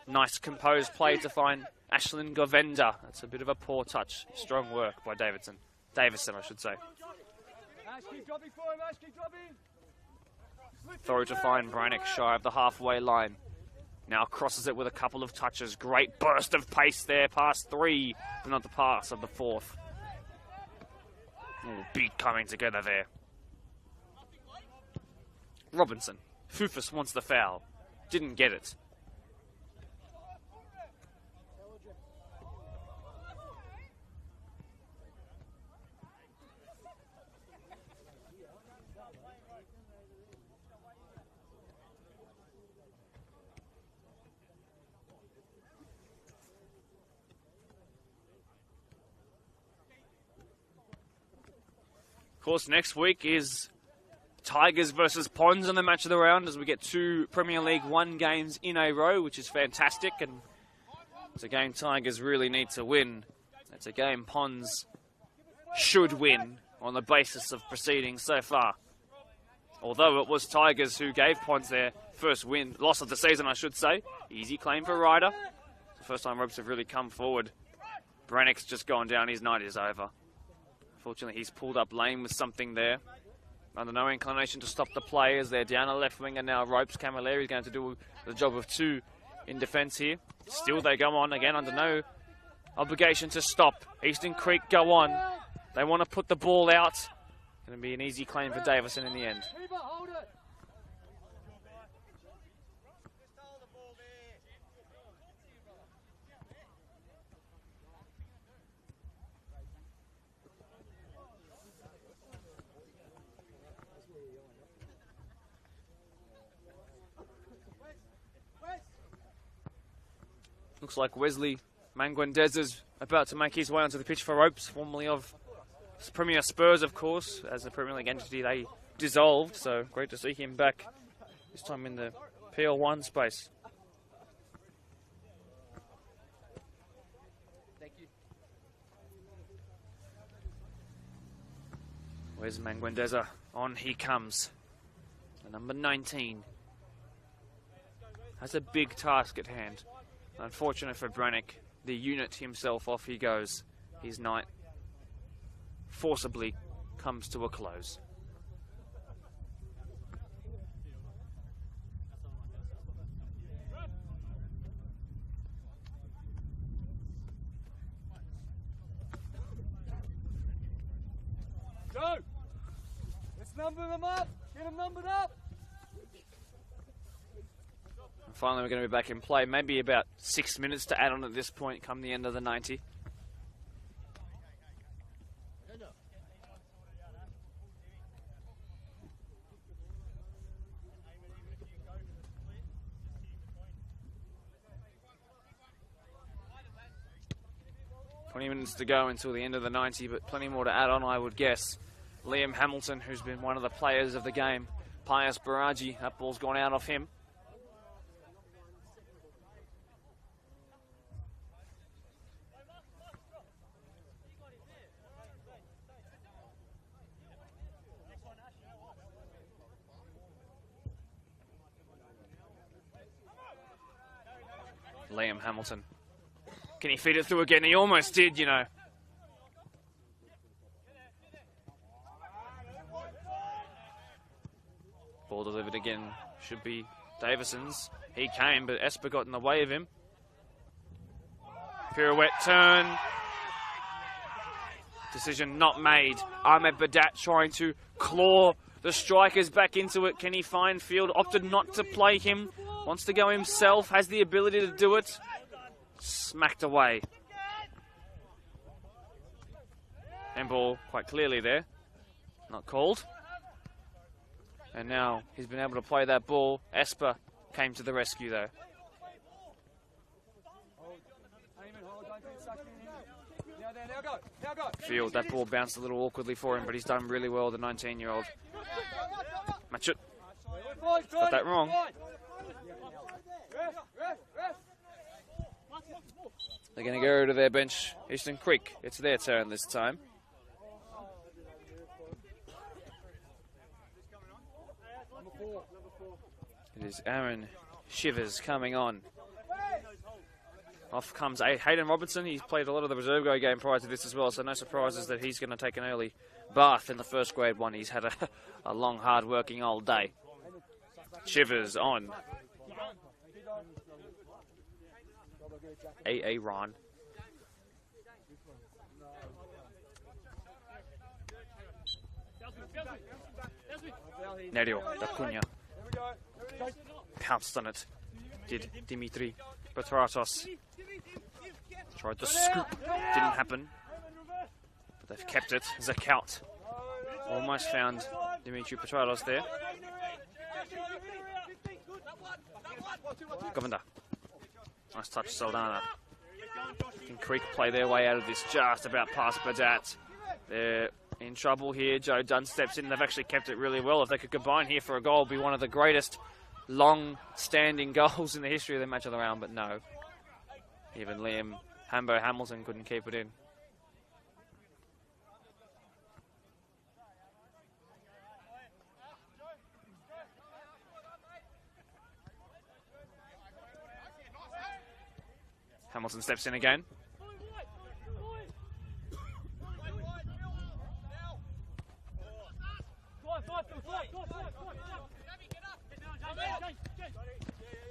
Nice composed play to find Ashlyn Govenda. That's a bit of a poor touch. Strong work by Davison, I should say. Throw to find Brannick shy of the halfway line. Now crosses it with a couple of touches. Great burst of pace there. Past 3, but not the pass of the 4th. Ooh, big coming together there. Robinson. Fufus wants the foul. Didn't get it. Of course, next week is Tigers versus Pons in the match of the round, as we get 2 Premier League 1 games in a row, which is fantastic, and it's a game Tigers really need to win. It's a game Pons should win on the basis of proceedings so far. Although it was Tigers who gave Pons their first loss of the season, I should say. Easy claim for Ryder. It's the first time ropes have really come forward. Brannick's just gone down. His night is over. Fortunately, he's pulled up lane with something there. Under no inclination to stop the play as they're down a left winger now. Ropes. Camilleri is going to do the job of 2 in defence here. Still they go on again under no obligation to stop. Eastern Creek go on. They want to put the ball out. Going to be an easy claim for Davison in the end. Looks like Wesley Manguendez is about to make his way onto the pitch for Ropes, formerly of Premier Spurs, of course. As a Premier League entity, they dissolved, so great to see him back, this time in the PL1 space. Where's Manguendeza? On he comes. The number 19 has a big task at hand. Unfortunate for Brannick, the unit himself, off he goes. His night forcibly comes to a close. Go! Let's number them up! Get them numbered up! And finally, we're going to be back in play. Maybe about 6 minutes to add on at this point, come the end of the 90. Minutes to go until the end of the 90, but plenty more to add on, I would guess. Liam Hamilton, who's been one of the players of the game. Pius Baraji, that ball's gone out off him. Liam Hamilton. Can he feed it through again? He almost did, you know. Ball delivered again. Should be Davison's. He came, but Esper got in the way of him. Pirouette turn. Decision not made. Ahmed Badat trying to claw the strikers back into it. Can he find field? Opted not to play him. Wants to go himself. Has the ability to do it. Smacked away. Handball quite clearly there. Not called. And now he's been able to play that ball. Esper came to the rescue though. Field, that ball bounced a little awkwardly for him, but he's done really well, the 19-year-old. Match it. Got that wrong. They're going to go to their bench. Eastern Creek, it's their turn this time. It is Aaron Shivers coming on. Off comes Hayden Robertson. He's played a lot of the reserve grade game prior to this as well, so no surprises that he's going to take an early bath in the first grade one. He's had a long, hard-working old day. Shivers on. A Ron. Nerio da Cunha pounced on it. Did Dimitri Petratos. Tried the scoop. Didn't happen. But they've kept it. Zakout almost found Dimitri Petratos there. Govender. Nice touch, Saldana. Can Creek play their way out of this just about past Badat. They're in trouble here. Joe Dunn steps in. They've actually kept it really well. If they could combine here for a goal, it'd be one of the greatest long-standing goals in the history of the match of the round, but no. Even Liam Hamilton couldn't keep it in. Hamilton steps in again.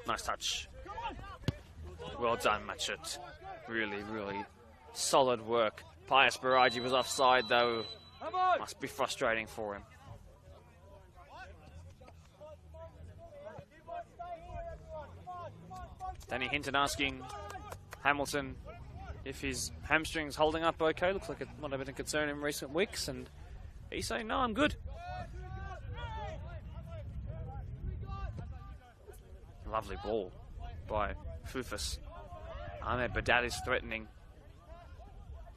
Nice touch. Well done, Matchett. Really, really solid work. Pius Baraji was offside though. Must be frustrating for him. Danny Hinton asking Hamilton if his hamstring's holding up okay. Looks like it might have been a concern in recent weeks, and he's saying, no, I'm good. Lovely ball by Fufus. Ahmed Badat is threatening.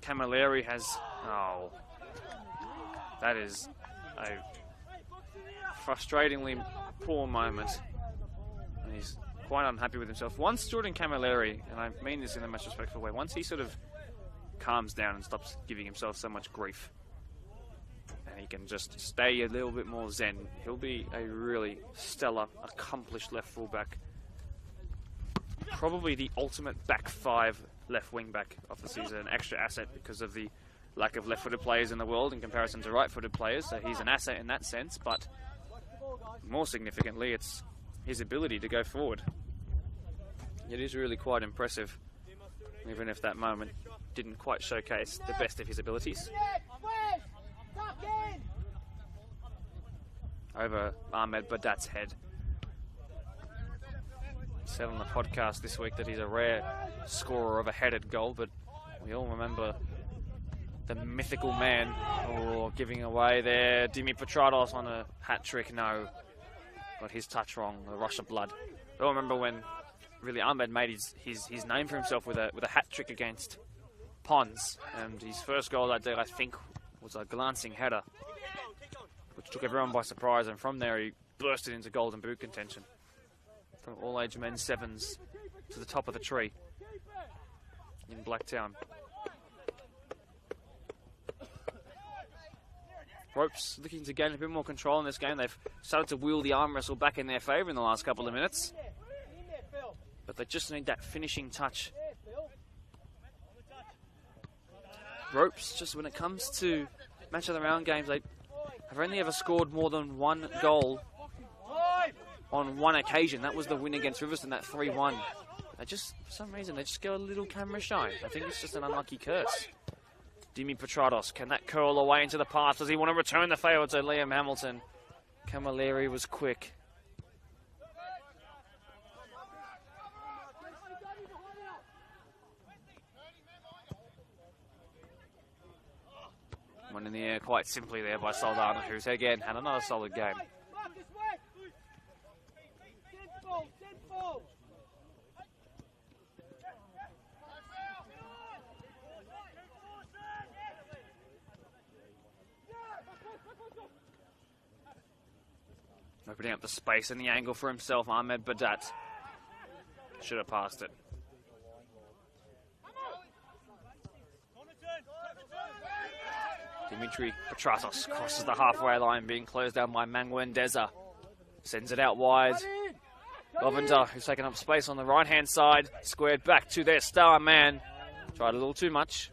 Camilleri has... Oh. That is a frustratingly poor moment. And he's quite unhappy with himself. Once Jordan Camilleri, and I mean this in the most respectful way, once he sort of calms down and stops giving himself so much grief, and he can just stay a little bit more zen, he'll be a really stellar, accomplished left fullback. Probably the ultimate back five left wing back of the season, an extra asset because of the lack of left-footed players in the world in comparison to right-footed players, so he's an asset in that sense, but more significantly it's his ability to go forward. It is really quite impressive, even if that moment didn't quite showcase the best of his abilities. Over Ahmed Badat's head. He said on the podcast this week that he's a rare scorer of a headed goal, but we all remember the mythical man giving away there. Dimi Petratos on a hat trick. No, got his touch wrong. The rush of blood. I remember when really Ahmed made his name for himself with a hat trick against Pons, and his first goal that day I think was a glancing header, which took everyone by surprise, and from there he bursted into golden boot contention. From all-age men's sevens to the top of the tree in Blacktown. Ropes looking to gain a bit more control in this game. They've started to wheel the arm wrestle back in their favour in the last couple of minutes. But they just need that finishing touch. Ropes, just when it comes to match of the round games, they have only ever scored more than one goal on one occasion. That was the win against Riverstone, that 3-1. They just, for some reason, they just go a little camera shy. I think it's just an unlucky curse. Dimi Petratos, can that curl away into the path? Does he want to return the favour to Liam Hamilton? Camilleri was quick. One in the air quite simply there by Saldana, who's again had another solid game. Opening up the space and the angle for himself, Ahmed Badat. Should have passed it. Dimitri Petratos crosses the halfway line, being closed down by Manguendeza. Sends it out wide. Govender, who's taken up space on the right-hand side, squared back to their star man. Tried a little too much.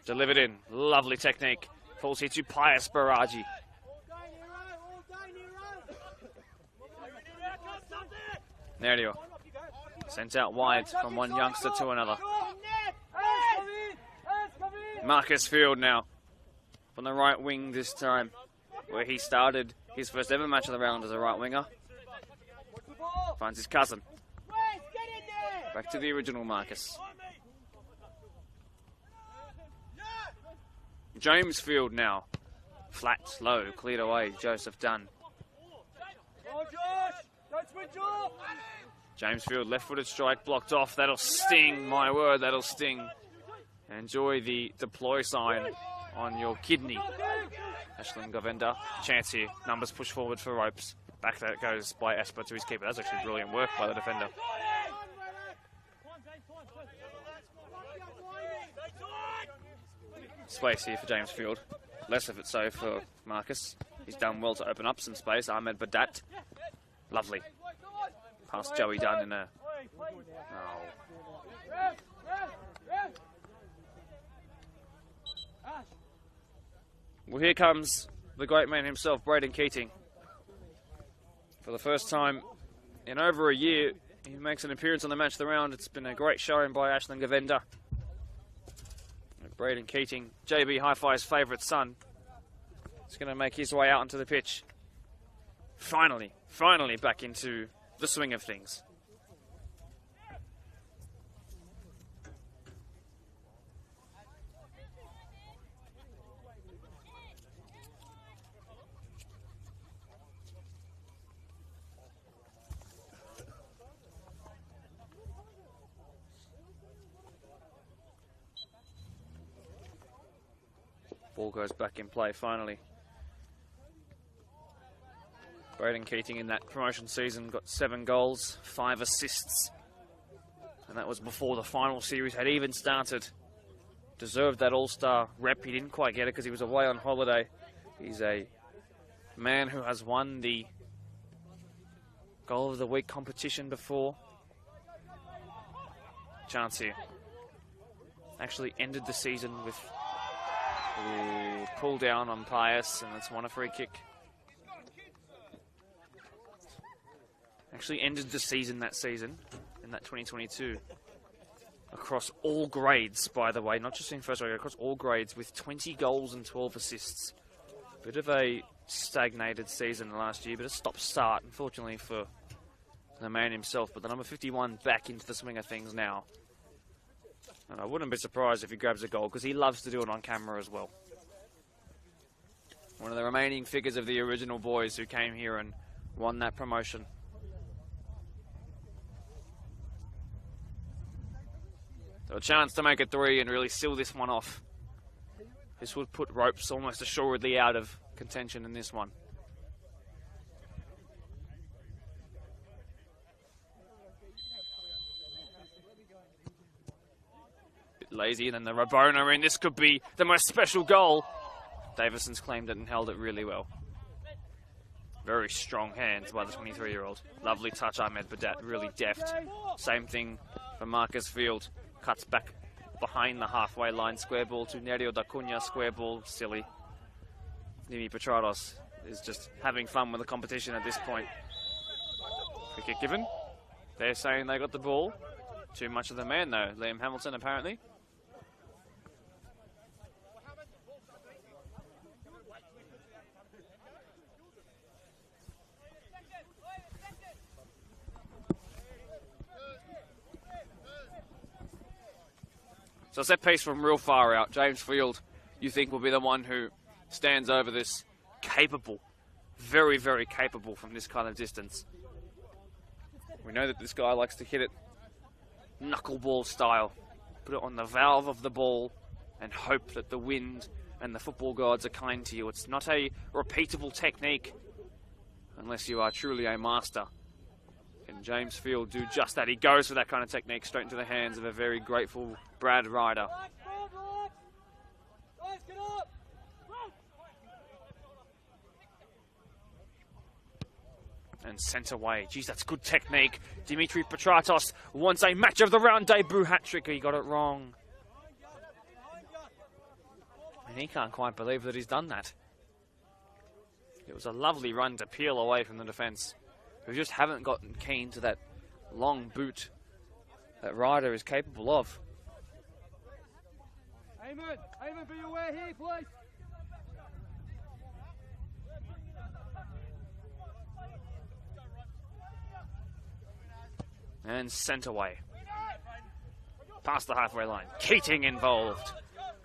Delivered in. Lovely technique. Falls here to Pius Baraji. There you go. Sent out wide from one youngster to another. Marcus Field now. On the right wing this time, where he started his first ever match of the round as a right winger. Finds his cousin. Back to the original Marcus. James Field now. Flat, low, cleared away. Joseph Dunn. James Field, left-footed strike, blocked off. That'll sting, my word, that'll sting. Enjoy the deploy sign on your kidney. Ashlyn Govender, chance here. Numbers push forward for Ropes. Back that goes by Esper to his keeper. That's actually brilliant work by the defender. Space here for James Field. Less of it so for Marcus. He's done well to open up some space. Ahmed Badat. Lovely. Past Joey Dunn in a... Oh. Well, here comes the great man himself, Braden Keating. For the first time in over a year, he makes an appearance on the match of the round. It's been a great showing by Ashlyn Govender. Braden Keating, JB Hi-Fi's favourite son, is going to make his way out onto the pitch. Finally back into the swing of things. Ball goes back in play finally. Braden Keating in that promotion season got 7 goals, 5 assists. And that was before the final series had even started. Deserved that All-Star rep. He didn't quite get it because he was away on holiday. He's a man who has won the Goal of the Week competition before. Chance here. Actually ended the season with a pull down on Pius, and that's won a free kick. Actually ended the season in that 2022. Across all grades, by the way, not just in first grade, across all grades with 20 goals and 12 assists. Bit of a stagnated season last year, but a stop-start, unfortunately, for the man himself. But the number 51 back into the swing of things now. And I wouldn't be surprised if he grabs a goal, because he loves to do it on camera as well. One of the remaining figures of the original boys who came here and won that promotion. So a chance to make it 3 and really seal this one off. This would put Ropes almost assuredly out of contention in this one. Bit lazy, and then the Rabona in. This could be the most special goal. Davison's claimed it and held it really well. Very strong hands by the 23-year-old. Lovely touch, Ahmed Badat, really deft. Same thing for Marcus Field. Cuts back behind the halfway line. Square ball to Nerio da Cunha. Square ball, silly. Nimi Petrados is just having fun with the competition at this point. Free kick given. They're saying they got the ball. Too much of the man though. Liam Hamilton apparently. So set piece from real far out. James Field, you think, will be the one who stands over this. Capable. Very, very capable from this kind of distance. We know that this guy likes to hit it knuckleball style. Put it on the valve of the ball and hope that the wind and the football gods are kind to you. It's not a repeatable technique unless you are truly a master. And James Field do just that. He goes for that kind of technique straight into the hands of a very grateful Brad Ryder. And sent away. Geez, that's good technique. Dimitri Petratos wants a match of the round debut hat-trick. He got it wrong. And he can't quite believe that he's done that. It was a lovely run to peel away from the defence. We just haven't gotten keen to that long boot that Ryder is capable of. Eamon, be aware here, please. And sent away. Past the halfway line. Keating involved.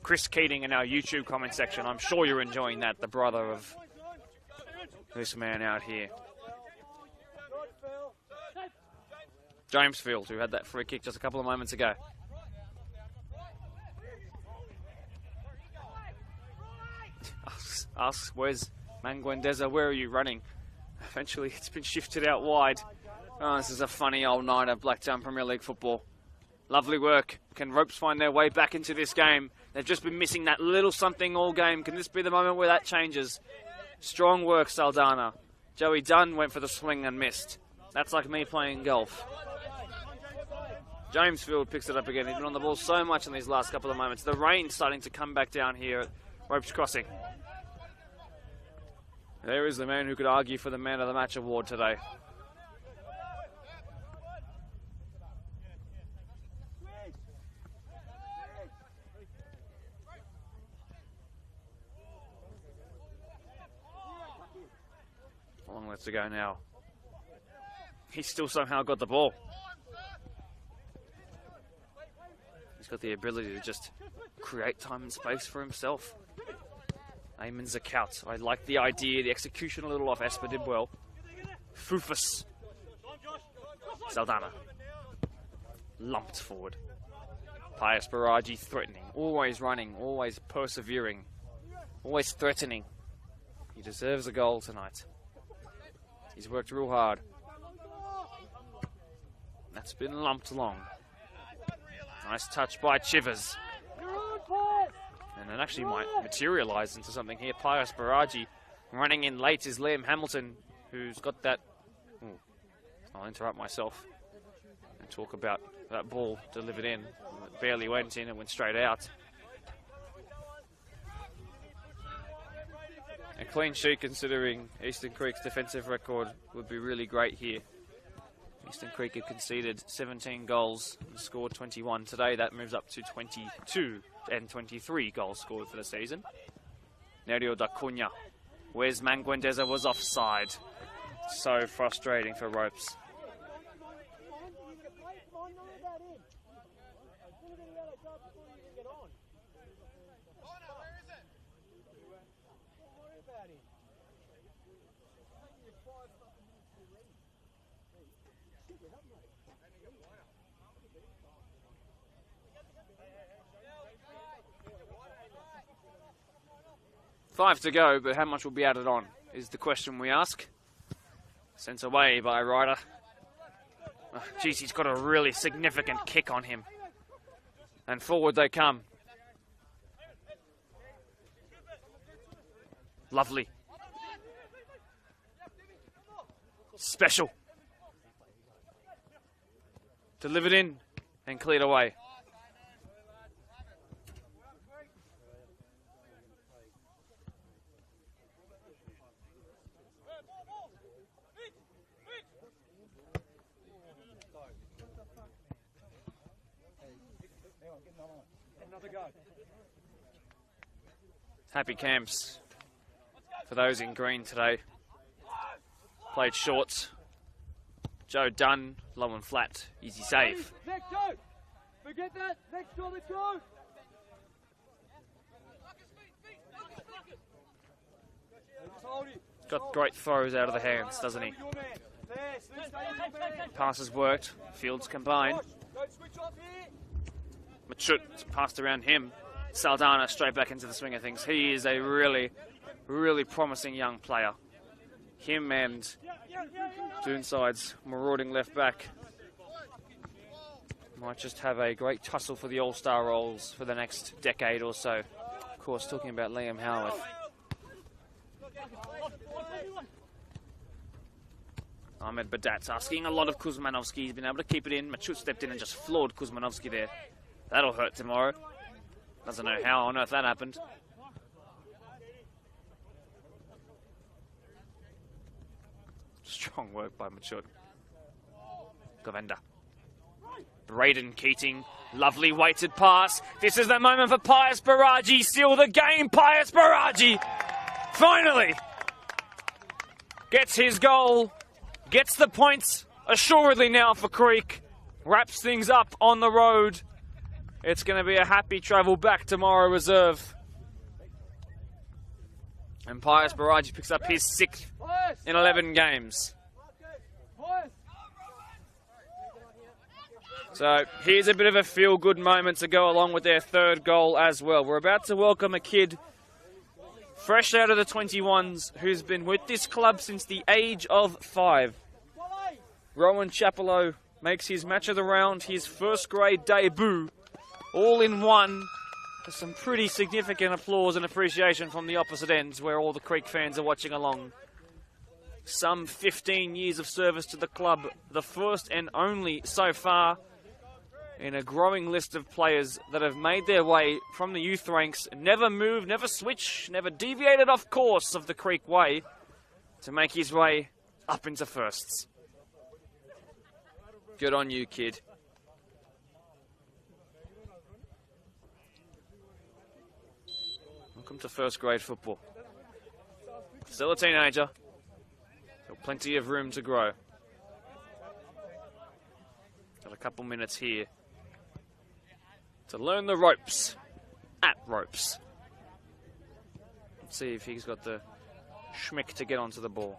Chris Keating in our YouTube comment section. I'm sure you're enjoying that, the brother of this man out here. James Field, who had that free kick just a couple of moments ago. Asks, where's Manguendeza? Where are you running? Eventually, it's been shifted out wide. Oh, this is a funny old night of Blacktown Premier League football. Lovely work. Can Ropes find their way back into this game? They've just been missing that little something all game. Can this be the moment where that changes? Strong work, Saldana. Joey Dunn went for the swing and missed. That's like me playing golf. James Field picks it up again. He's been on the ball so much in these last couple of moments. The rain's starting to come back down here at Ropes Crossing. There is the man who could argue for the Man of the Match award today. Long left to go now. He's still somehow got the ball. He's got the ability to just create time and space for himself. Eamon Zakout. I like the idea, the execution a little off. Esper did well. Fufus. Saldana. Lumped forward. Pius Baraji threatening. Always running, always persevering. Always threatening. He deserves a goal tonight. He's worked real hard. That's been lumped along. Nice touch by Chivers. And it actually might materialise into something here. Pius Baraji running in late is Liam Hamilton, who's got that... Ooh, I'll interrupt myself and talk about that ball delivered in. It barely went in, it went straight out. A clean sheet, considering Eastern Creek's defensive record, would be really great here. Eastern Creek have conceded 17 goals and scored 21 today. That moves up to 22 and 23 goals scored for the season. Nerio da Cunha. Wes Manguendeza was offside. So frustrating for Ropes. Five to go, but how much will be added on is the question we ask. Sent away by Ryder. Oh, geez, he's got a really significant kick on him. And forward they come. Lovely. Special. Delivered in and cleared away. Happy camps for those in green today. Played shorts. Joe Dunn, low and flat, easy save. Next go! Forget that! Next go, let's go! Got great throws out of the hands, doesn't he? Passes worked, fields combined. Machut passed around him. Saldana straight back into the swing of things. He is a really, really promising young player. Him and Doonside's marauding left back might just have a great tussle for the All-Star roles for the next decade or so. Of course, talking about Liam Howarth. Ahmed Badat's asking a lot of Kuzmanovski. He's been able to keep it in. Machut stepped in and just floored Kuzmanovski there. That'll hurt tomorrow. Doesn't know how on earth that happened. Strong work by Machut. Govenda. Braden Keating. Lovely weighted pass. This is the moment for Pius Baraji. Seal the game, Pius Baraji. Finally. Gets his goal. Gets the points assuredly now for Creek. Wraps things up on the road. It's going to be a happy travel back tomorrow reserve. And Pius Baraji picks up his 6th in 11 games. So here's a bit of a feel-good moment to go along with their 3rd goal as well. We're about to welcome a kid fresh out of the 21s who's been with this club since the age of 5. Rowan Chapello makes his match of the round, his 1st grade debut. All in one. There's some pretty significant applause and appreciation from the opposite ends where all the Creek fans are watching along. Some 15 years of service to the club, the first and only so far in a growing list of players that have made their way from the youth ranks, never moved, never switched, never deviated off course of the Creek way to make his way up into firsts. Good on you, kid. Welcome to 1st grade football. Still a teenager. Got plenty of room to grow. Got a couple minutes here to learn the ropes. At ropes. Let's see if he's got the schmick to get onto the ball.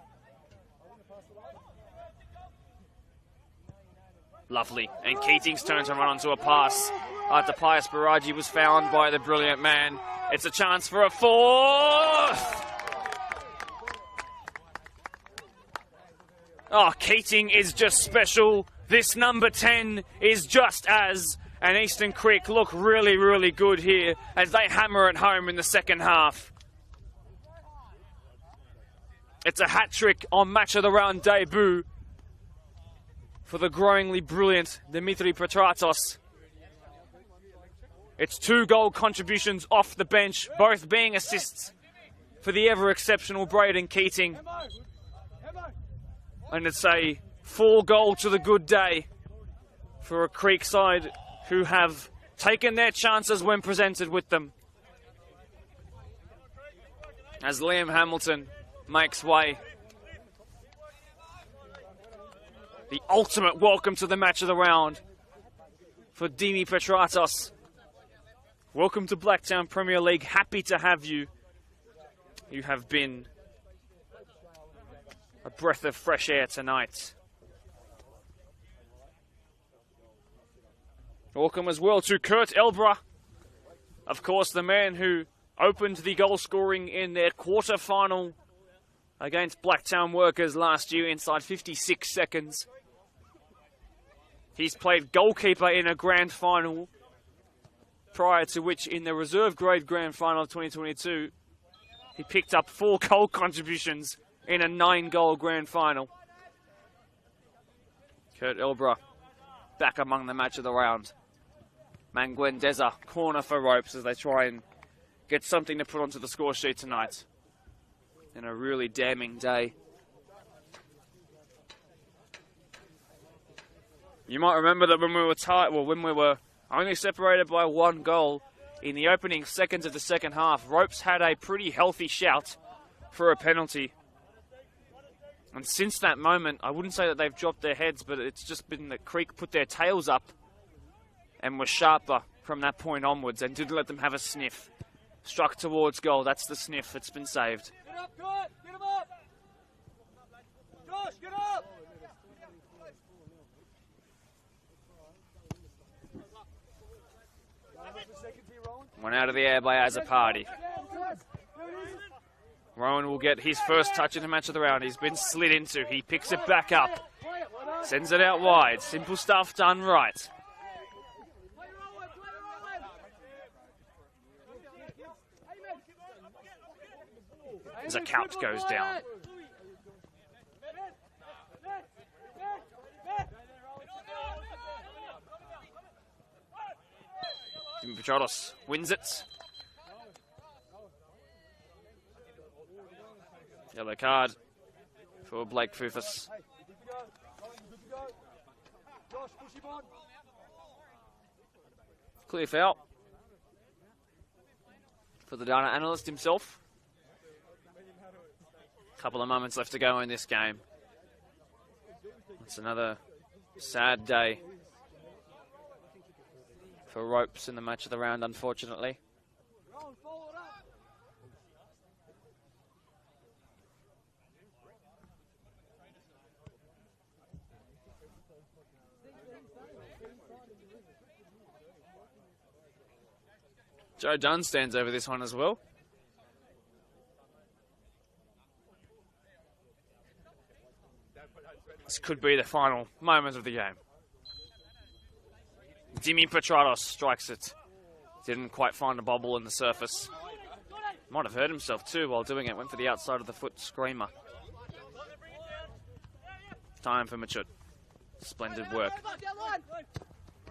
Lovely. And Keating's turn to run onto a pass after Pius Baraji was found by the brilliant man. It's a chance for a fourth. Oh, Keating is just special. This number 10 is just as. And Eastern Creek look really, really good here as they hammer it home in the second half. It's a hat-trick on match of the round debut for the growingly brilliant Dimitri Petratos. It's 2 goal contributions off the bench, both being assists for the ever-exceptional Braden Keating. And it's a 4 goal to the good day for a Creek side who have taken their chances when presented with them. As Liam Hamilton makes way. The ultimate welcome to the match of the round for Dimi Petratos. Welcome to Blacktown Premier League. Happy to have you. You have been a breath of fresh air tonight. Welcome as well to Kurt Elbra. Of course, the man who opened the goal scoring in their quarter-final against Blacktown Workers last year inside 56 seconds. He's played goalkeeper in a grand final, prior to which in the reserve grade grand final of 2022, he picked up 4 goal contributions in a 9-goal grand final. Kurt Elbra back among the match of the round. Manguendeza corner for Ropes as they try and get something to put onto the score sheet tonight. In a really damning day. You might remember that when we were tight, well, when we were only separated by 1 goal in the opening seconds of the second half, Ropes had a pretty healthy shout for a penalty. And since that moment, I wouldn't say that they've dropped their heads, but it's just been that Creek put their tails up and were sharper from that point onwards and didn't let them have a sniff. Struck towards goal, that's the sniff, it's been saved. Get up, Kurt! Get him up! Josh, get up! One out of the air by Azapati. Rowan will get his first touch in the match of the round. He's been slid into. He picks it back up. Sends it out wide. Simple stuff done right. As a count goes down. Jimmy Petratos wins it. Yellow card for Blake Fufus. Clear foul for the data analyst himself. Couple of moments left to go in this game. It's another sad day for Ropes in the match of the round, unfortunately. Joe Dunn stands over this one as well. This could be the final moment of the game. Dimi Petratos strikes it. Didn't quite find a bobble in the surface. Might have hurt himself too while doing it. Went for the outside of the foot screamer. Time for Machut. Splendid work.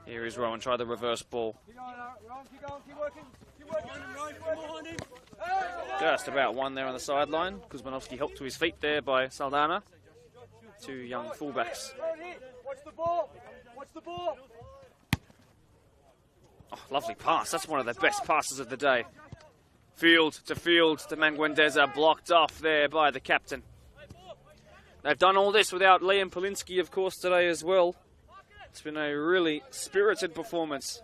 Here is Rowan. Try the reverse ball. Just about one there on the sideline. Kuzmanovsky helped to his feet there by Saldana. 2 young fullbacks. Watch the ball! Watch the ball! Oh, lovely pass. That's one of the best passes of the day. Field to Manguendeza, blocked off there by the captain. They've done all this without Liam Polinsky, of course, today as well. It's been a really spirited performance.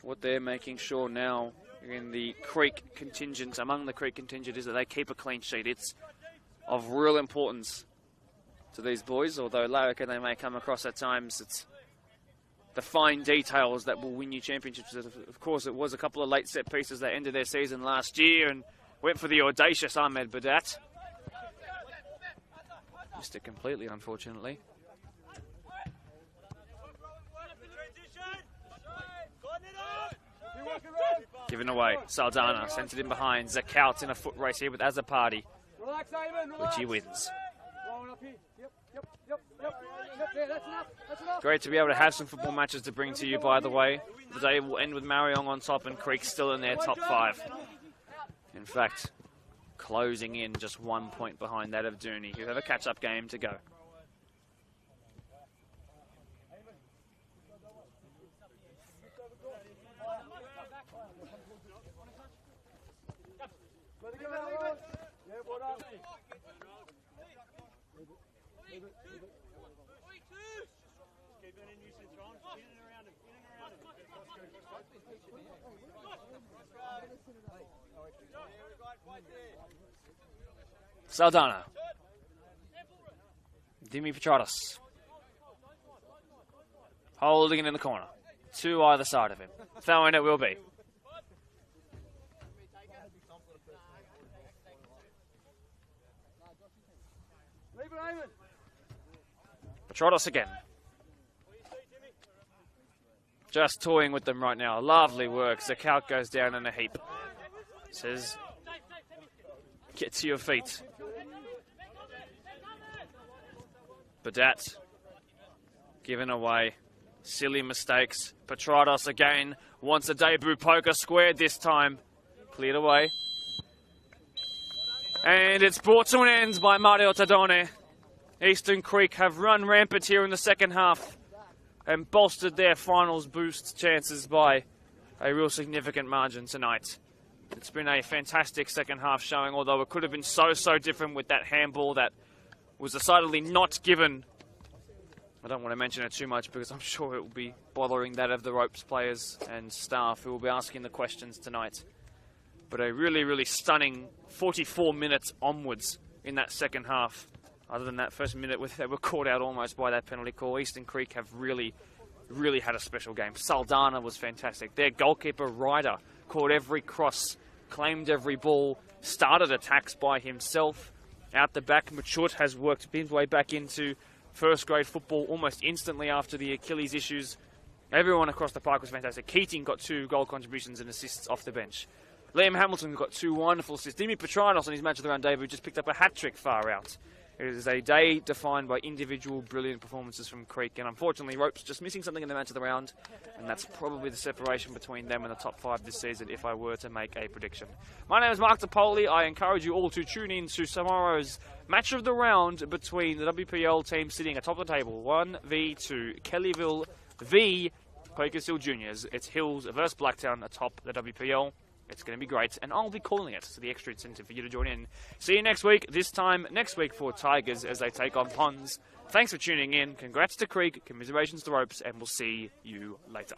What they're making sure now in the Creek contingent, among the Creek contingent, is that they keep a clean sheet. It's of real importance to these boys, although larrikin they may come across at times. It's the fine details that will win you championships. Of course, it was a couple of late set pieces that ended their season last year and went for the audacious Ahmed Badat. Missed it completely, unfortunately. Given away, Saldana sent it in behind. Zakaut in a foot race here with Azapati, which he wins. Great to be able to have some football matches to bring to you, by the way. The day will end with Marion on top and Creek still in their top 5. In fact, closing in just 1 point behind that of Dooney, who have a catch-up game to go. Saldana. Dimi Petratos. Holding it in the corner. 2 either side of him. Throwing it will be. Petratos again. Just toying with them right now. Lovely work. Zakaut goes down in a heap. Says, get to your feet. Badat given away. Silly mistakes. Petratos again wants a debut poker, squared this time. Cleared away. And it's brought to an end by Mario Tadone. Eastern Creek have run rampant here in the second half and bolstered their finals boost chances by a real significant margin tonight. It's been a fantastic second half showing, although it could have been so different with that handball that was decidedly not given. I don't want to mention it too much because I'm sure it will be bothering that of the ropes players and staff who will be asking the questions tonight. But a really stunning 44 minutes onwards in that second half. Other than that first minute where they were caught out almost by that penalty call, Eastern Creek have really had a special game. Saldana was fantastic. Their goalkeeper, Ryder, caught every cross, claimed every ball, started attacks by himself. Out the back, Machut has worked his way back into first grade football almost instantly after the Achilles issues. Everyone across the park was fantastic. Keating got 2 goal contributions and assists off the bench. Liam Hamilton got 2 wonderful assists. Dimi Petratos on his match of the round debut just picked up a hat-trick far out. It is a day defined by individual brilliant performances from Creek, and unfortunately Ropes just missing something in the match of the round, and that's probably the separation between them and the top 5 this season if I were to make a prediction. My name is Mark DePoli. I encourage you all to tune in to tomorrow's match of the round between the WPL team sitting atop the table, 1v2, Kellyville v Quakershill Juniors. It's Hills versus Blacktown atop the WPL. It's going to be great, and I'll be calling it, so the extra incentive for you to join in. See you next week, this time next week for Tigers as they take on Ponds. Thanks for tuning in. Congrats to Creek, commiserations to Ropes, and we'll see you later.